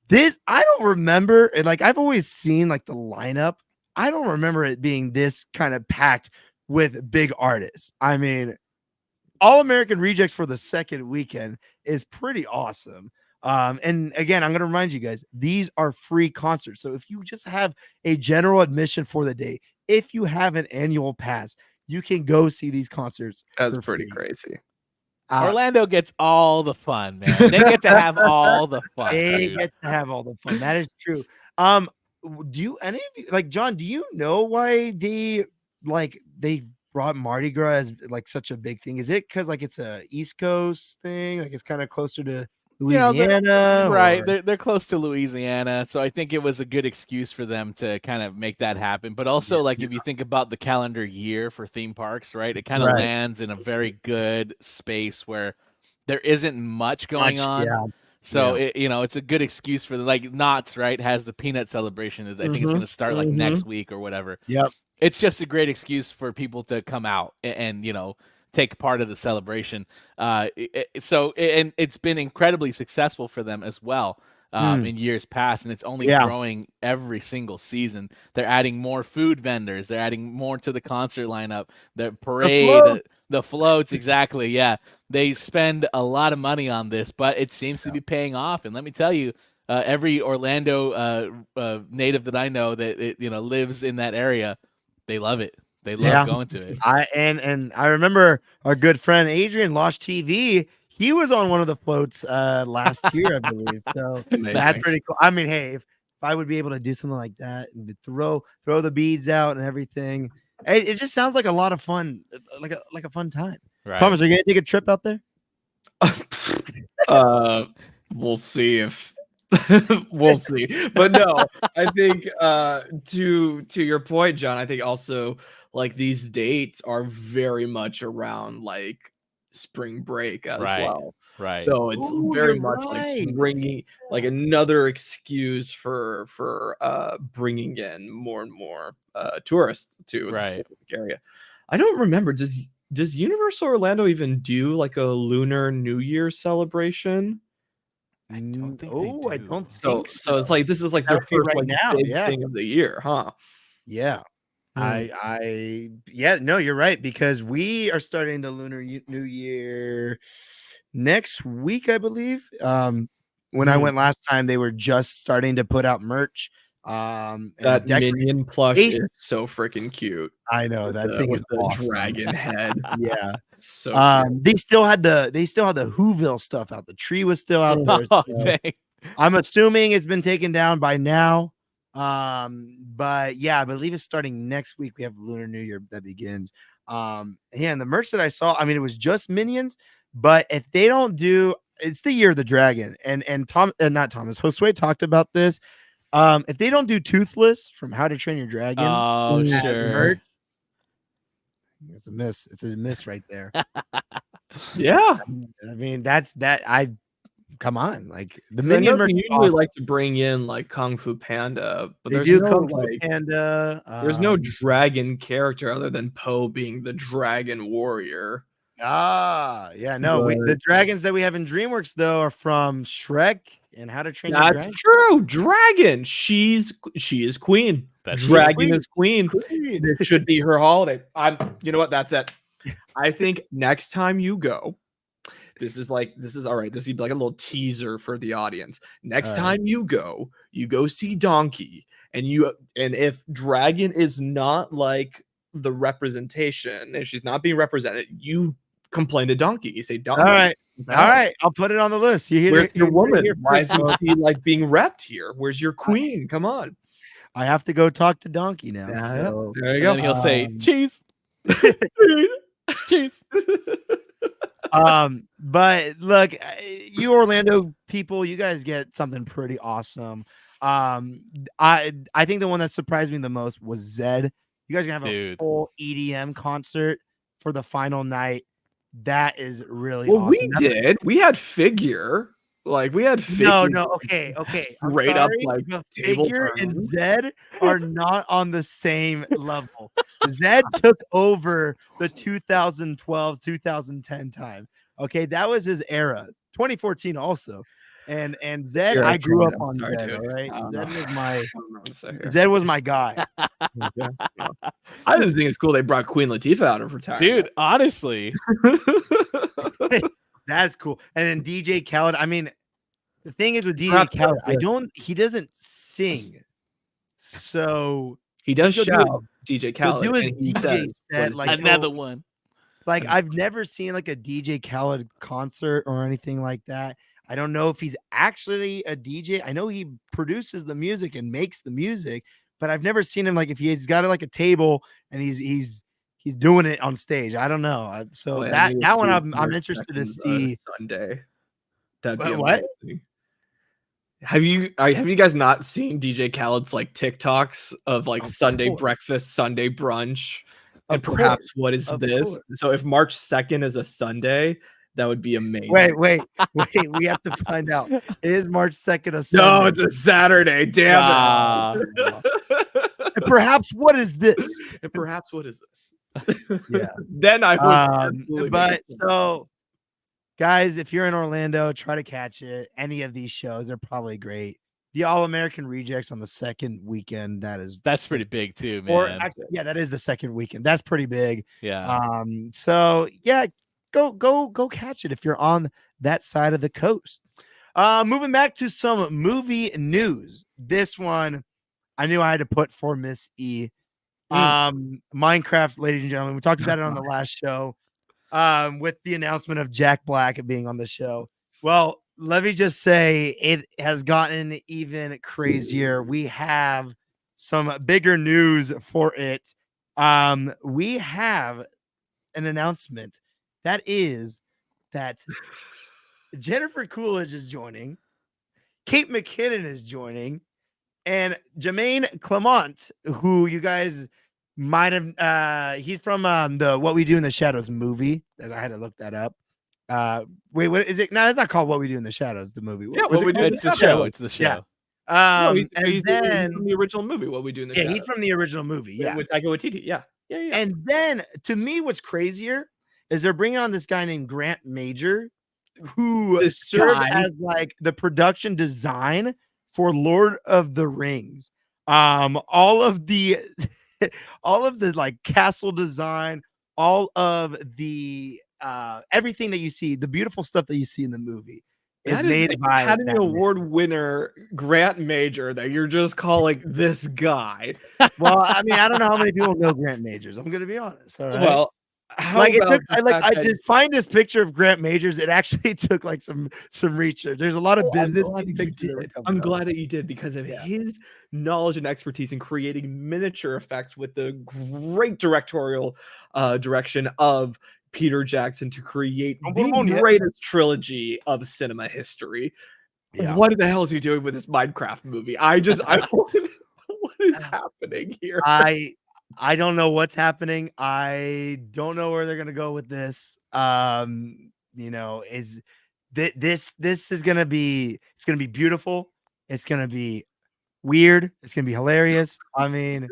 This, I don't remember. Like, I've always seen like the lineup. I don't remember it being this kind of packed with big artists. I mean, All-American Rejects for the second weekend is pretty awesome. And again, I'm going to remind you guys, these are free concerts. So if you just have a general admission for the day, if you have an annual pass, you can go see these concerts. That's pretty crazy. Orlando gets all the fun, man. They get to have all the fun. They get to have all the fun. That is true. Do you any of you like John? Do you know why they brought Mardi Gras as like such a big thing? Is it because like it's a East Coast thing? Like it's kind of closer to Louisiana, right? or They're close to Louisiana, so I think it was a good excuse for them to kind of make that happen. But also, like if you think about the calendar year for theme parks, right? It kind of Right. lands in a very good space where there isn't much going on. Yeah. So it's a good excuse for like Knott's, right? Has the peanut celebration. I think it's going to start like next week or whatever. Yep. It's just a great excuse for people to come out and take part of the celebration. And it's been incredibly successful for them as well in years past, and it's only growing every single season. They're adding more food vendors. They're adding more to the concert lineup. The parade, the floats, exactly. Yeah, they spend a lot of money on this, but it seems to be paying off. And let me tell you, every Orlando native that I know that lives in that area, they love it. They love going to it. I remember our good friend Adrian Lost TV. He was on one of the floats last year, I believe. So that's pretty cool. I mean, hey, if I would be able to do something like that and throw the beads out and everything, it just sounds like a lot of fun, like a fun time. Right. Thomas, are you gonna take a trip out there? We'll see if we'll see. But no, I think to your point, John, I think also like these dates are very much around like spring break as well. Right. So it's very much like bringing like another excuse for bringing in more and more tourists to the specific area. I don't remember. Does Universal Orlando even do like a Lunar New Year celebration? I don't think I don't so. think So it's like this is like their first like big thing of the year, huh? Yeah. No, you're right, because we are starting the Lunar New Year next week, I believe. When I went last time, they were just starting to put out merch. That Minion plush is so freaking cute. I know that thing is the awesome. dragon head. Yeah. So they still had the Whoville stuff out. The tree was still out there. Oh, so dang. I'm assuming it's been taken down by now. But yeah, I believe it's starting next week. We have Lunar New Year that begins. And the merch that I saw, I mean, it was just Minions, but if they don't do, it's the year of the dragon, and not Thomas, Josue talked about this. If they don't do Toothless from How to Train Your Dragon, sure, merch, it's a miss. It's a miss right there. Yeah, I mean that's that. Come on, like the Minion merch. Usually like to bring in like Kung Fu Panda, but they do Kung Fu Panda. There's no dragon character other than Poe being the dragon warrior. The dragons that we have in DreamWorks though are from Shrek and How to Train Your Dragon. True. Dragon. She is queen. Dragon is queen. This should be her holiday. You know what? That's it. I think next time you go, this is all right. This would be like a little teaser for the audience. Next time you go see Donkey, and if Dragon is not like the representation, if she's not being represented, you complain to Donkey. You say, Donkey. All right. I'll put it on the list. Where's your woman? Why isn't she like being repped here? Where's your queen? Come on. I have to go talk to Donkey now. So. There you go. And he'll say, cheese. Cheese. But look, you Orlando people, you guys get something pretty awesome. I think the one that surprised me the most was Zed. You guys are gonna have a full EDM concert for the final night. That is really awesome. We did. We had Figure. Like we had Figure. No. Okay. Straight up like Figure and Zed are not on the same level. Zed took over the 2012, 2010 time. Okay, that was his era. 2014 also. And Zed, I grew up on Zed. All right, Zed was my guy. I just think it's cool they brought Queen Latifah out of retirement. Dude, honestly, that's cool. And then DJ Khaled. I mean, the thing is with DJ Khaled, he doesn't sing, so he does shout. DJ Khaled do his DJ set like another one. Like I've never seen like a DJ Khaled concert or anything like that. I don't know if he's actually a DJ. I know he produces the music and makes the music, but I've never seen him like if he's got like a table and he's doing it on stage. I don't know. So that one I'm interested to see. Sunday. That'd be what? amazing. Have you guys not seen DJ Khaled's like TikToks of like Sunday breakfast, Sunday brunch, and perhaps what is this? So if March 2nd is a Sunday, that would be amazing. Wait. We have to find out. Is March 2nd a Sunday? No, it's a Saturday. Damn it. And perhaps what is this? And perhaps what is this? Yeah. Then I would. But so, guys, if you're in Orlando, try to catch it. Any of these shows, they're probably great. The All American Rejects on the second weekend. That's pretty big too, man. Or actually, yeah, that is the second weekend. That's pretty big. Yeah. So yeah, go catch it if you're on that side of the coast. Moving back to some movie news. This one I knew I had to put for Miss E. Minecraft, ladies and gentlemen. We talked about it on the last show. With the announcement of Jack Black being on the show. Well, let me just say it has gotten even crazier. We have some bigger news for it. We have an announcement that Jennifer Coolidge is joining, Kate McKinnon is joining, and Jermaine Clement, who you guys might have he's from the What We Do in the Shadows movie. I had to look that up. Wait, what is it? No, it's not called What We Do in the Shadows, the movie. Yeah, What We Do in the show. It's the show. Yeah. He's from the original movie. What We Do in the Shadows. He's from the original movie. Yeah, with Taika Waititi. Yeah. And then to me, what's crazier is they're bringing on this guy named Grant Major, who served as like the production design for Lord of the Rings. All of the like castle design, all of the everything that you see, the beautiful stuff that you see in the movie is made by Academy Award winner Grant Major that you're just calling this guy. Well, I mean, I don't know how many people know Grant Majors. I'm gonna be honest. All right? Well, I just find this picture of Grant Majors. It actually took like some research. There's a lot of business. I'm glad that you did because of his knowledge and expertise in creating miniature effects with the great directorial direction of Peter Jackson to create the greatest trilogy of cinema history. Yeah. What the hell is he doing with this Minecraft movie? What is happening here? I don't know what's happening. I don't know where they're gonna go with this. Is this is gonna be beautiful. It's gonna be weird. It's gonna be hilarious. I mean,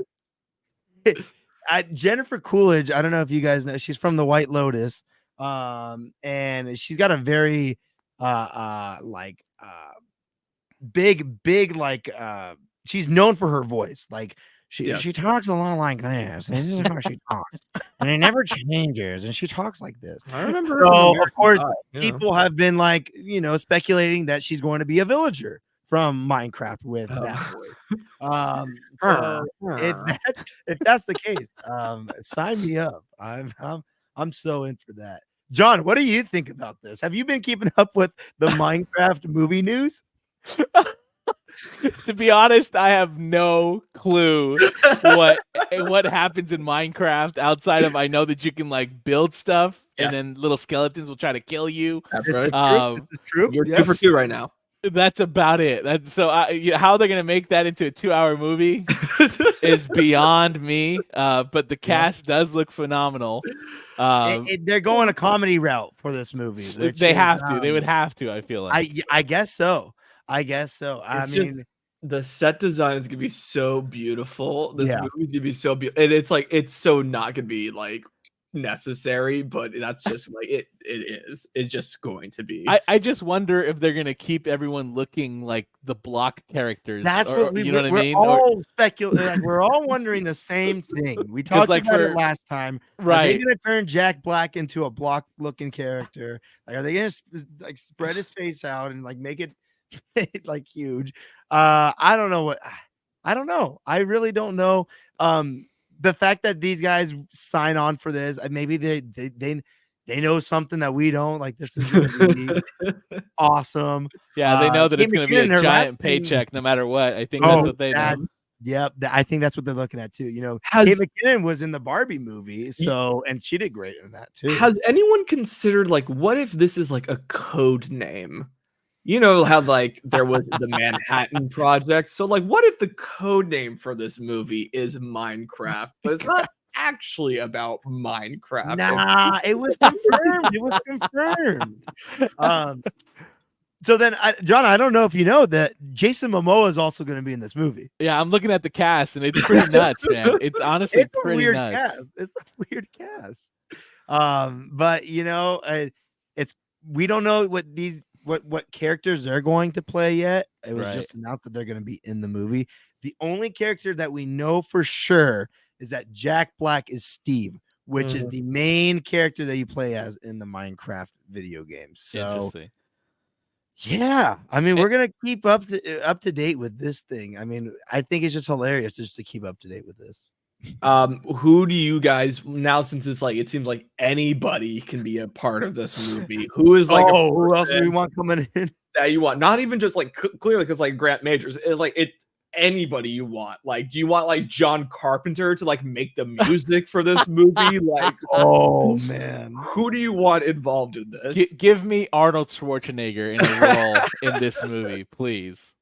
Jennifer Coolidge. I don't know if you guys know. She's from the White Lotus, and she's got a very big like she's known for her voice. Like she talks a lot like this. This is how she talks, and it never changes. And she talks like this. I remember. So of course, people have been like speculating that she's going to be a villager from Minecraft with that voice. So if that's the case, sign me up. I'm so in for that. John, what do you think about this? Have you been keeping up with the Minecraft movie news? To be honest, I have no clue what happens in Minecraft outside of I know that you can like build stuff and then little skeletons will try to kill you. That's right. This is true. You're 2 for 2 right now. That's about it. How they're gonna make that into a 2-hour movie is beyond me. But the cast does look phenomenal. They're going a comedy route for this movie. They have to. They would have to. I feel like. I guess so. I mean, the set design is gonna be so beautiful. This movie's gonna be so beautiful, and it's so not gonna be like necessary, but that's just like it is. It's just going to be. I just wonder if they're gonna keep everyone looking like the block characters. That's what we're all speculating. We're all wondering the same thing. We talked about it last time. Right? Are they gonna turn Jack Black into a block-looking character? Like, are they gonna like spread his face out and like make it like huge? I don't know. I really don't know. The fact that these guys sign on for this, maybe they know something that we don't. Like, this is gonna be awesome. Yeah, they know that Kate it's going to be a McKinnon, her last giant name- paycheck no matter what. I think that's what they know. Yep, I think that's what they're looking at too. You know, Has- Kate McKinnon was in the Barbie movie, so and she did great in that too. Has anyone considered like what if this is like a code name? You know how like there was the Manhattan Project. So like what if the code name for this movie is Minecraft, but it's not actually about Minecraft? Nah, it was confirmed. It was confirmed. So then, John, I don't know if you know that Jason Momoa is also going to be in this movie. Yeah, I'm looking at the cast, and it's pretty nuts, man. It's honestly It's a pretty weird nuts. cast. It's a weird cast. But you know, we don't know what characters they're going to play yet. It was just announced that they're going to be in the movie. The only character that we know for sure is that Jack Black is Steve, which is the main character that you play as in the Minecraft video game. So yeah, I mean, we're gonna keep up to date with this thing. I mean, I think it's just hilarious just to keep up to date with this. Who do you guys now, since it's like it seems like anybody can be a part of this movie? Who is like who else do we want coming in that you want? Not even just like clearly because like Grant Majors, it's like anybody you want. Like, do you want like John Carpenter to like make the music for this movie? Like, oh man, who do you want involved in this? Give me Arnold Schwarzenegger in a role in this movie, please.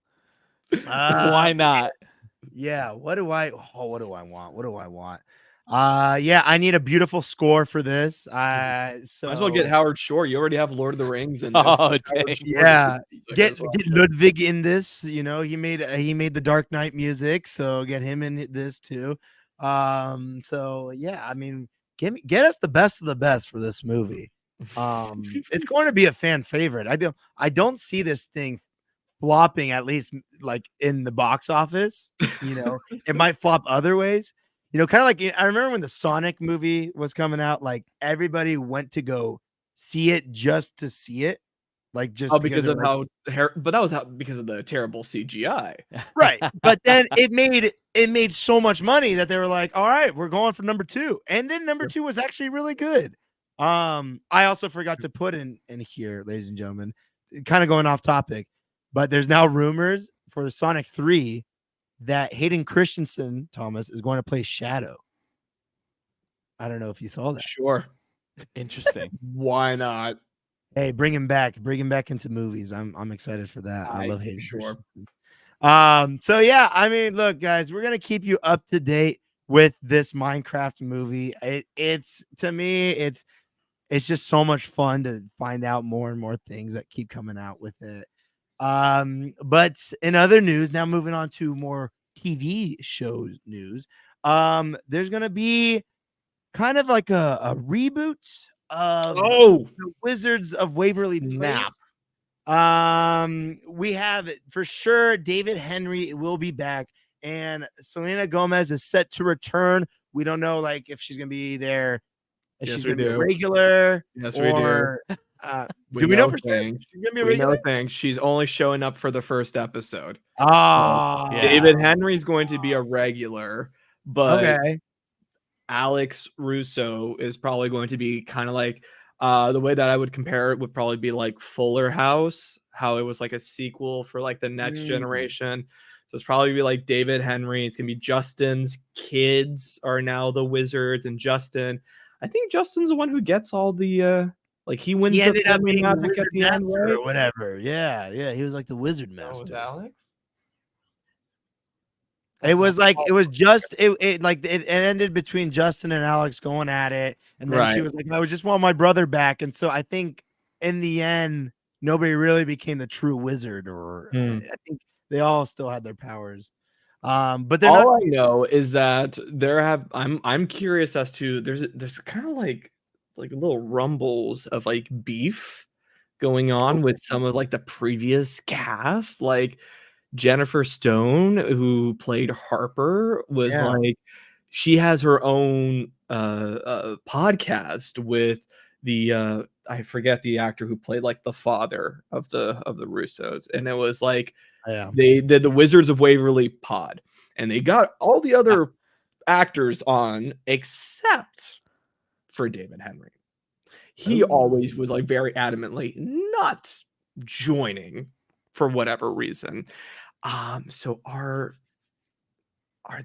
Why not? Yeah, what do I want? Yeah, I need a beautiful score for this. So might as well get Howard Shore. You already have Lord of the Rings and yeah, get Ludwig in this. You know, he made the Dark Knight music, so get him in this too. So yeah, I mean, get us the best of the best for this movie. It's going to be a fan favorite. I don't see this thing flopping, at least like in the box office. You know, it might flop other ways. You know, kind of like I remember when the Sonic movie was coming out, like everybody went to go see it just to see it. Like just because of how but that was because of the terrible CGI. Right. But then it made so much money that they were like, all right, we're going for number 2. And then number 2 was actually really good. I also forgot to put in here, ladies and gentlemen, kind of going off topic, but there's now rumors for the Sonic 3 that Hayden Christensen, Thomas, is going to play Shadow. I don't know if you saw that. Sure. Interesting. Why not? Hey, bring him back into movies. I'm excited for that. I love Hayden Christensen. So yeah, I mean, look, guys, we're gonna keep you up to date with this Minecraft movie. It's to me, it's just so much fun to find out more and more things that keep coming out with it. But in other news, now moving on to more TV shows news. There's gonna be kind of like a reboot of the Wizards of Waverly Map. We have it for sure. David Henry will be back, and Selena Gomez is set to return. We don't know like if she's gonna be there. If she's gonna be a regular. Yes, we do. Do we know for sure? She's gonna be a regular? She's only showing up for the first episode. David Henry's going to be a regular, but Alex Russo is probably going to be kind of like the way that I would compare it would probably be like Fuller House, how it was like a sequel for like the next generation. So it's probably be like David Henry. It's gonna be Justin's kids are now the wizards, and I think Justin's the one who gets all the like he wins. He the ended up being magic at the end, right? or whatever. Yeah, he was like the wizard master. Alex. It was like it ended between Justin and Alex going at it, and then she was like, "I just want my brother back." And so I think in the end, nobody really became the true wizard, or I think they all still had their powers. But I know is that I'm curious as to there's kind of like little rumbles of like beef going on with some of like the previous cast, like Jennifer Stone, who played Harper, was like she has her own podcast with the I forget the actor who played like the father of the Russos, and it was like they did the Wizards of Waverly pod, and they got all the other actors on except for David Henry. He always was like very adamantly not joining for whatever reason. So are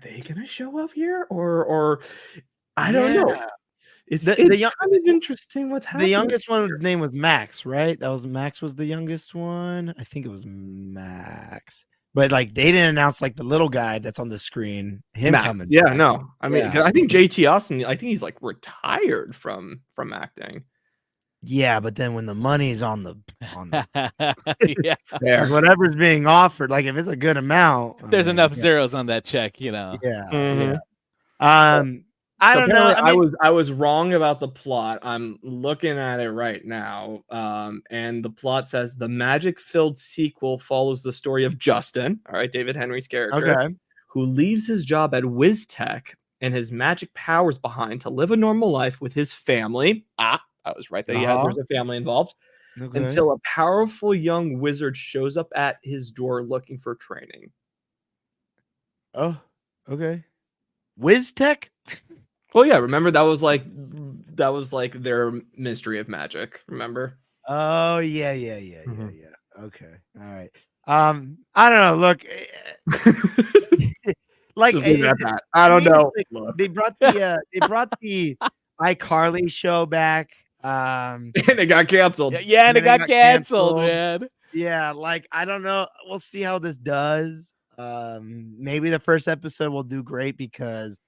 they gonna show up here, or I don't know. Yeah. It's The it's young kind of interesting what's the happening. youngest one's name was Max, right? Max was the youngest one. I think it was Max. But like they didn't announce like the little guy that's on the screen, him Max. coming Yeah, back. no. I mean, Yeah. I think JT Austin, I think he's like retired from acting. Yeah, but then when the money's on the Yeah. Fair. whatever's being offered, like if it's a good amount, There's enough yeah. zeros on that check, you know. Yeah, Mhm. yeah. I So don't know. apparently I mean, I was wrong about the plot. I'm looking at it right now. And the plot says the magic-filled sequel follows the story of Justin, all right, David Henry's character, okay. who leaves his job at WizTech and his magic powers behind to live a normal life with his family. I was right that there's a family involved. Okay. Until a powerful young wizard shows up at his door looking for training. Oh, okay. WizTech? Well, yeah, remember that was like their Mystery of Magic, remember? Oh, yeah. Mhm. Okay. All right. I don't know. Look, like Just leave it at that. I to don't me, know. like, Look. they brought the iCarly show back. And it got canceled. Yeah, and And it then it got got canceled, canceled. man. Yeah, like I don't know. We'll see how this does. Maybe the first episode will do great because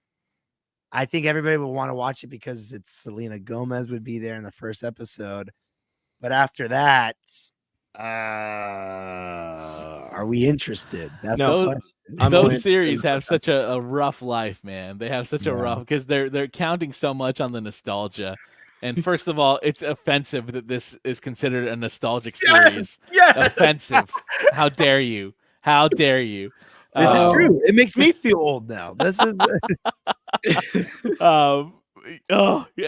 I think everybody will want to watch it because it's Selena Gomez would be there in the first episode. But after that, are we interested? That's No, the question. Those series have such a rough life, man. They have such a Yeah. rough because they're counting so much on the nostalgia. And first of all, it's offensive that this is considered a nostalgic series. Yes. Offensive. How dare you? How dare you? This is true. It makes me feel old now. This is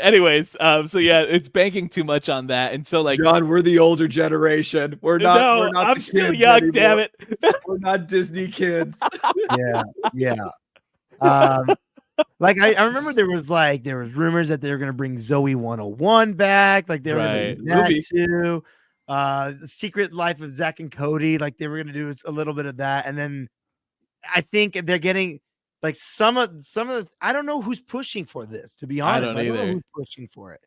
Anyways, so yeah, it's banking too much on that. And so like John, we're the older generation. We're not no, we're not I'm the still kids young, anymore. damn it. We're not Disney kids. yeah. Like I remember there was rumors that they were gonna bring Zoe 101 back, like they were gonna do that Movie. too. The Secret Life of Zach and Cody, like they were gonna do a little bit of that, and then I think they're getting like some of the I don't know who's pushing for this, to be honest. don't know either. who's pushing for it.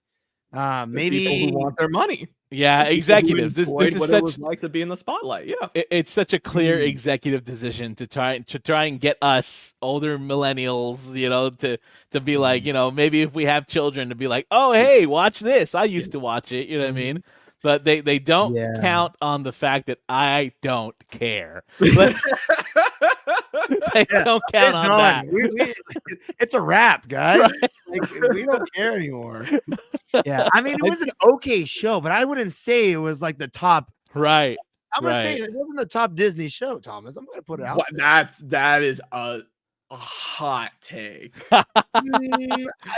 People Maybe who want their money. Yeah, People who executives. This enjoyed is what such it was like to be in the spotlight. Yeah. it's such a clear executive decision to try and get us older millennials, you know, to be like, you know, maybe if we have children to be like, oh hey, watch this. I used to watch it, you know what I mean? But they don't count on the fact that I don't care. But they don't count on that. It's a wrap, guys. Like, we don't care anymore. Yeah, I mean, it was an okay show, but I wouldn't say it was like the top. Right. I'm gonna say it wasn't the top Disney show, Thomas. I'm gonna put it out. That is a hot take.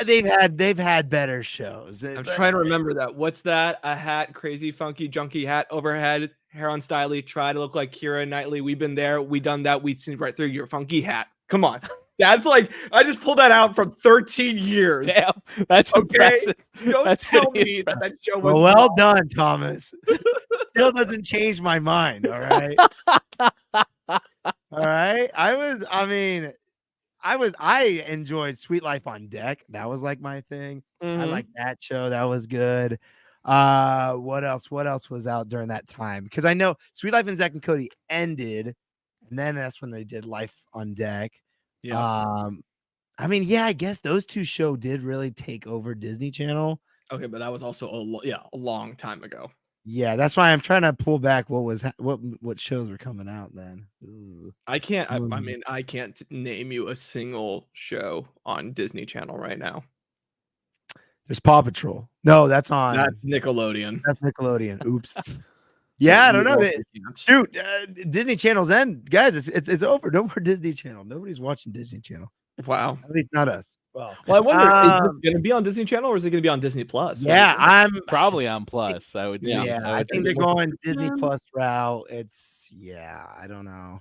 They've had better shows. I'm trying to remember that. What's that? A hat, crazy, funky, junky hat, overhead, hair on styly, try to look like Keira Knightley. We've been there, we done that, we seen right through your funky hat. Come on. That's like I just pulled that out from 13 years. Damn, that's impressive. Don't tell me that show was well done, Thomas. Still doesn't change my mind. All right. All right. I enjoyed Sweet Life on Deck. That was like my thing. I like that show. That was good. What else was out during that time? Because I know Sweet Life and Zack and Cody ended, and then that's when they did Life on Deck. Yeah. I guess those two shows did really take over Disney Channel. Okay, but that was also a long time ago. Yeah, that's why I'm trying to pull back what shows were coming out then. Ooh. I can't I can't name you a single show on Disney Channel right now. There's Paw Patrol. No, that's Nickelodeon. That's Nickelodeon. Oops. Yeah, I don't know. Shoot, Disney Channel's end, guys. It's over. No more Disney Channel. Nobody's watching Disney Channel. Wow. At least not us. Well, I wonder, is this going to be on Disney Channel or is it going to be on Disney Plus? Yeah, I'm probably on Plus. I would say. Yeah, I think they're going Disney Plus route. I don't know.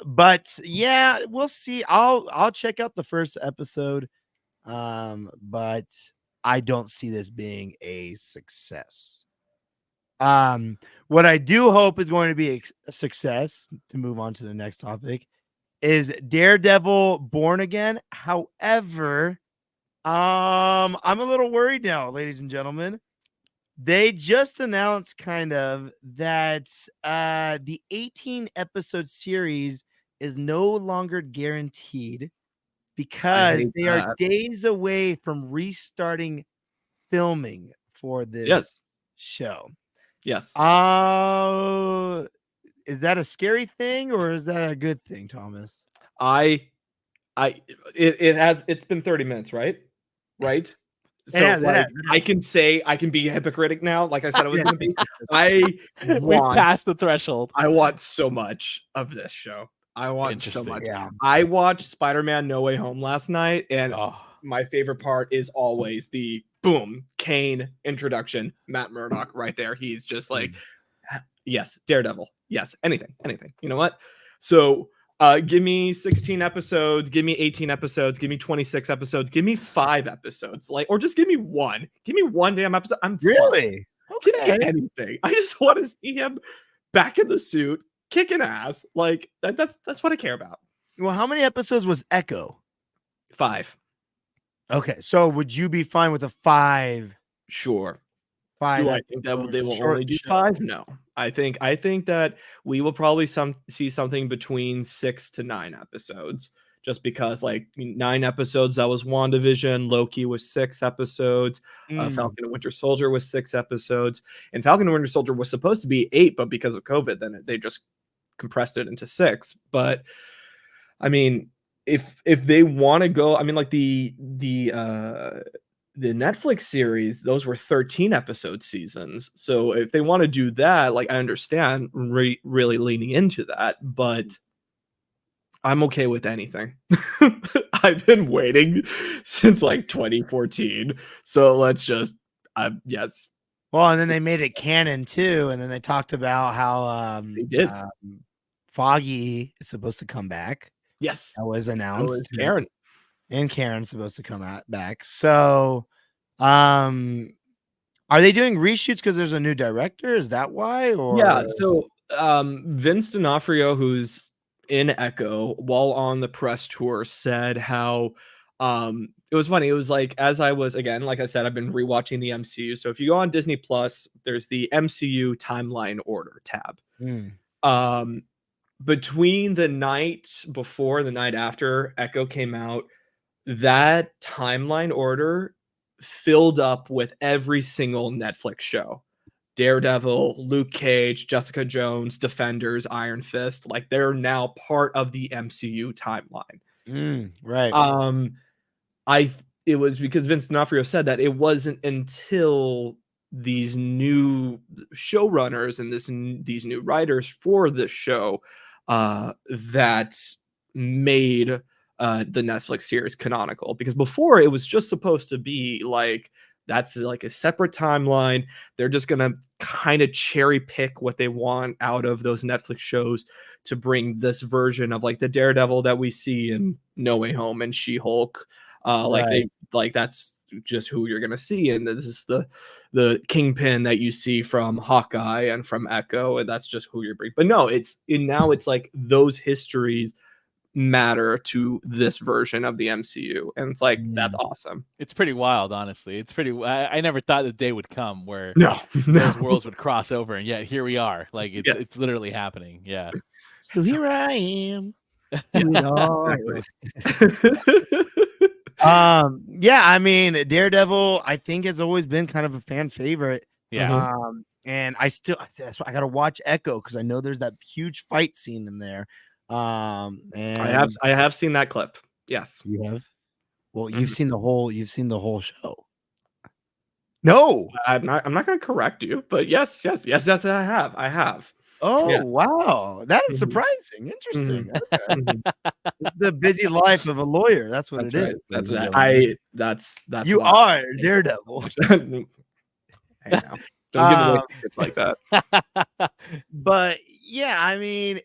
But yeah, we'll see. I'll check out the first episode. But I don't see this being a success. What I do hope is going to be a success, to move on to the next topic, is Daredevil Born Again. However, I'm a little worried now, ladies and gentlemen. They just announced kind of that the 18 episode series is no longer guaranteed because they are days away from restarting filming for this show. Yes. Is that a scary thing or is that a good thing, Thomas? It's been 30 minutes, right? So I can be hypocritic now. Like I said, I was going to be. We passed the threshold. I want so much of this show. I want so much. Yeah. I watched Spider-Man No Way Home last night, and my favorite part is always the boom, Kane introduction, Matt Murdock right there. He's just like, yes, Daredevil. Yes, anything. You know what? So give me 16 episodes, give me 18 episodes, give me 26 episodes, give me 5 episodes, or just give me one. Give me one damn episode. I'm really okay. Give me anything. I just want to see him back in the suit, kicking ass. Like that's what I care about. Well, how many episodes was Echo? 5. Okay, so would you be fine with a 5? Sure. 5. Do I think that they will only do 5? No. I think that we will probably see something between 6 to 9 episodes, just because 9 episodes, that was WandaVision, Loki was 6 episodes, Falcon and Winter Soldier was 6 episodes, and Falcon and Winter Soldier was supposed to be 8, but because of COVID, then they just compressed it into 6. But I mean, if they want to go, I mean, like the Netflix series, those were 13 episode seasons. So if they want to do that, I understand really leaning into that, but I'm okay with anything. I've been waiting since 2014. So let's just, yes. Well, and then they made it canon too. And then they talked about how they did. Foggy is supposed to come back. Yes. That was announced. Karen. And Karen's supposed to come back. So, are they doing reshoots because there's a new director? Is that why? Or yeah. So, Vince D'Onofrio, who's in Echo, while on the press tour, said how it was funny. It was as I was, again, like I said, I've been rewatching the MCU. So if you go on Disney Plus, there's the MCU timeline order tab. Between the night before and the night after Echo came out, that timeline order filled up with every single Netflix show. Daredevil, Luke Cage, Jessica Jones, Defenders, Iron Fist, they're now part of the MCU timeline. Right. It was because Vince D'Onofrio said that it wasn't until these new showrunners and these new writers for this show that made the Netflix series canonical, because before it was just supposed to be that's a separate timeline. They're just gonna kind of cherry pick what they want out of those Netflix shows to bring this version of the Daredevil that we see in No Way Home and She-Hulk. That's just who you're gonna see, and this is the Kingpin that you see from Hawkeye and from Echo, and that's just who you're bringing. But no, now it's those histories matter to this version of the MCU, and it's that's awesome. It's pretty wild, honestly. It's pretty. I never thought the day would come where those worlds would cross over, and yet here we are. It's literally happening. Yeah. So here I am. Yeah, I mean, Daredevil, I think has always been kind of a fan favorite. Yeah. And that's why I gotta watch Echo, because I know there's that huge fight scene in there. And I have seen that clip. Yes. You have? Well, you've seen the whole show. No, I'm not going to correct you, but yes, I have. Oh, yes. Wow. That is surprising. Interesting. Okay. The busy life of a lawyer. That's what it is. That's that. You are Daredevil. I know. Don't give away secrets like that. But yeah, I mean,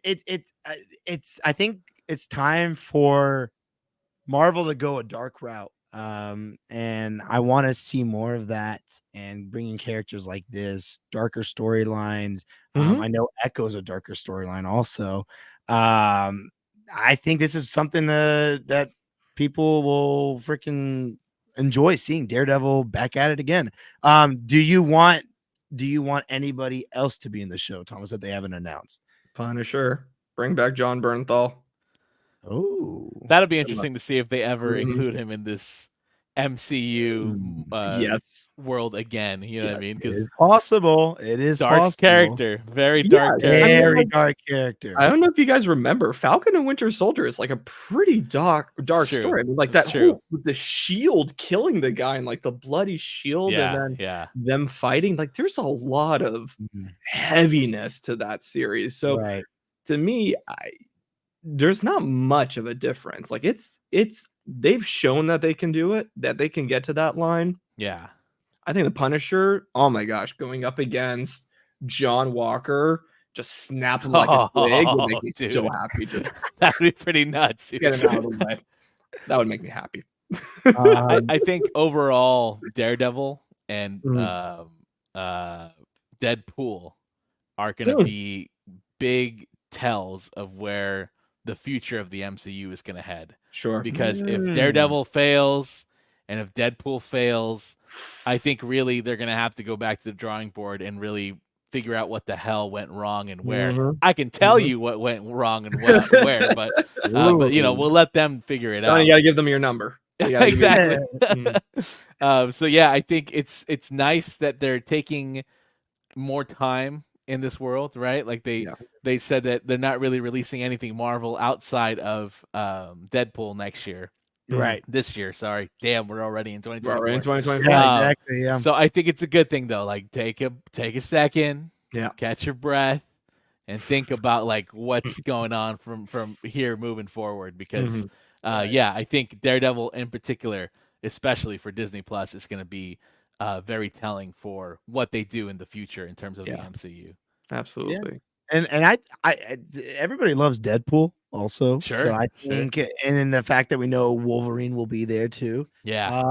I think it's time for Marvel to go a dark route. And I want to see more of that and bringing characters like this, darker storylines. I know Echo's a darker storyline also. I think this is something that people will freaking enjoy seeing. Daredevil back at it again. Do you want anybody else to be in the show, Thomas, that they haven't announced? Punisher. Bring back John Bernthal. Oh, That'll be interesting to see if they ever include him in this MCU Yes. world again. You know what I mean? Because it's possible. It is dark possible. character, very dark character. Very dark character. I don't know if you guys remember, Falcon and Winter Soldier is like a pretty dark true. story. I mean, like It's that true. whole with the shield killing the guy and like the bloody shield and then them fighting. Like there's a lot of heaviness to that series. So Right. to me, there's not much of a difference. Like it's they've shown that they can do it, that they can get to that line. Yeah. I think the Punisher, oh my gosh, going up against John Walker, just snap him like a twig would make me so happy. That would be pretty nuts. Get him out of the way. That would make me happy. I think overall, Daredevil and Deadpool are going to be big tells of where the future of the MCU is going to head. Sure. Because if Daredevil fails and if Deadpool fails, I think really they're going to have to go back to the drawing board and really figure out what the hell went wrong and where. I can tell you what went wrong and where, but you know, we'll let them figure it out. You got to give them your number. Exactly. So yeah, I think it's nice that they're taking more time in this world, right? Like they said that they're not really releasing anything Marvel outside of Deadpool next year. Right. This year, sorry. Damn, we're already in 2024. We're already in 2024. Yeah, exactly. Yeah. So I think it's a good thing though. Like take a second, catch your breath, and think about like what's going on from here moving forward. Because I think Daredevil in particular, especially for Disney Plus, is going to be very telling for what they do in the future in terms of the MCU. Absolutely. And I everybody loves Deadpool also. Sure. So I think and then the fact that we know Wolverine will be there too. Yeah.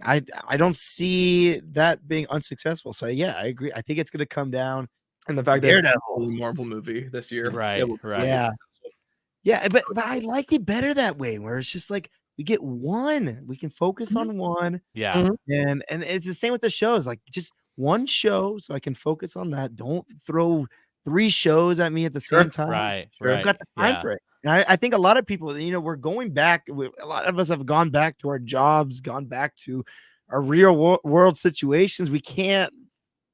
I don't see that being unsuccessful. So yeah, I agree. I think it's gonna come down. And the fact that Daredevil it's a Marvel movie this year. Right. Yeah. Yeah, but I like it better that way, where it's just like we get one. We can focus on one. Yeah. And it's the same with the shows. Like just one show, so I can focus on that. Don't throw 3 shows at me at the same time. Right. I've got the time for it. And I think a lot of people, you know, we're going back. A lot of us have gone back to our jobs, gone back to our real world situations. We can't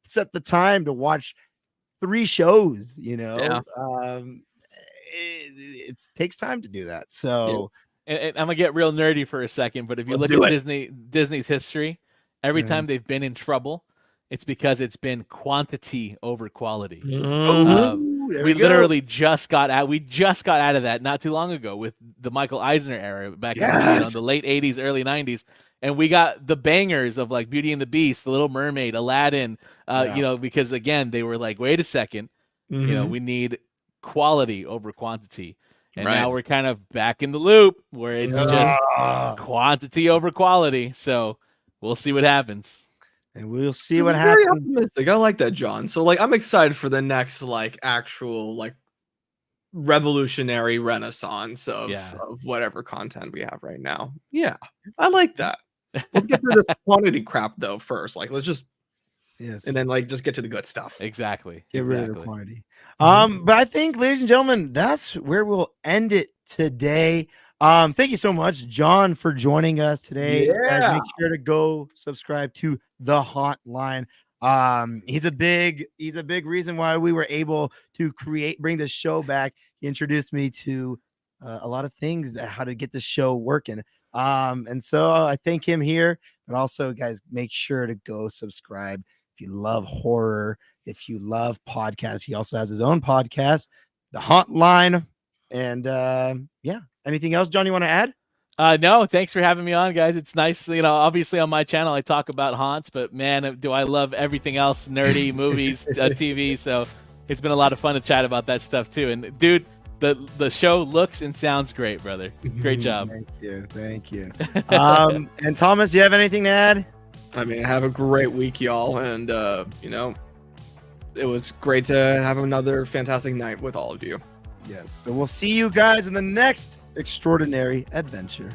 set the time to watch 3 shows. You know, it takes time to do that. So, and I'm gonna get real nerdy for a second, but if you look at Disney's history, every time they've been in trouble, it's because it's been quantity over quality. We literally just got out. We just got out of that not too long ago with the Michael Eisner era back in the late '80s, early '90s, and we got the bangers of like Beauty and the Beast, The Little Mermaid, Aladdin. You know, because again, they were like, wait a second, you know, we need quality over quantity. And now we're kind of back in the loop where it's just quantity over quality. So we'll see what happens. And we'll see what happens. Very optimistic. I like that, John. So like I'm excited for the next like actual like revolutionary renaissance of whatever content we have right now. Yeah. I like that. Let's get through this quantity crap though first. Like let's just and then like just get to the good stuff. Exactly. Get rid of the quantity. But I think, ladies and gentlemen, that's where we'll end it today. Thank you so much, John, for joining us today. Guys, make sure to go subscribe to the Hotline. He's a big reason why we were able to bring this show back. He introduced me to a lot of things, how to get the show working. And so I thank him here, but also guys, make sure to go subscribe. If you love horror, if you love podcasts, he also has his own podcast, The Hotline. And anything else, John, you want to add? No, thanks for having me on, guys. It's nice, you know, obviously on my channel I talk about haunts, but man, do I love everything else, nerdy, movies, TV. So it's been a lot of fun to chat about that stuff too. And dude, the show looks and sounds great, brother. Great job. Thank you. And Thomas, you have anything to add? I mean, have a great week, y'all, and you know, it was great to have another fantastic night with all of you. Yes. So we'll see you guys in the next extraordinary adventure.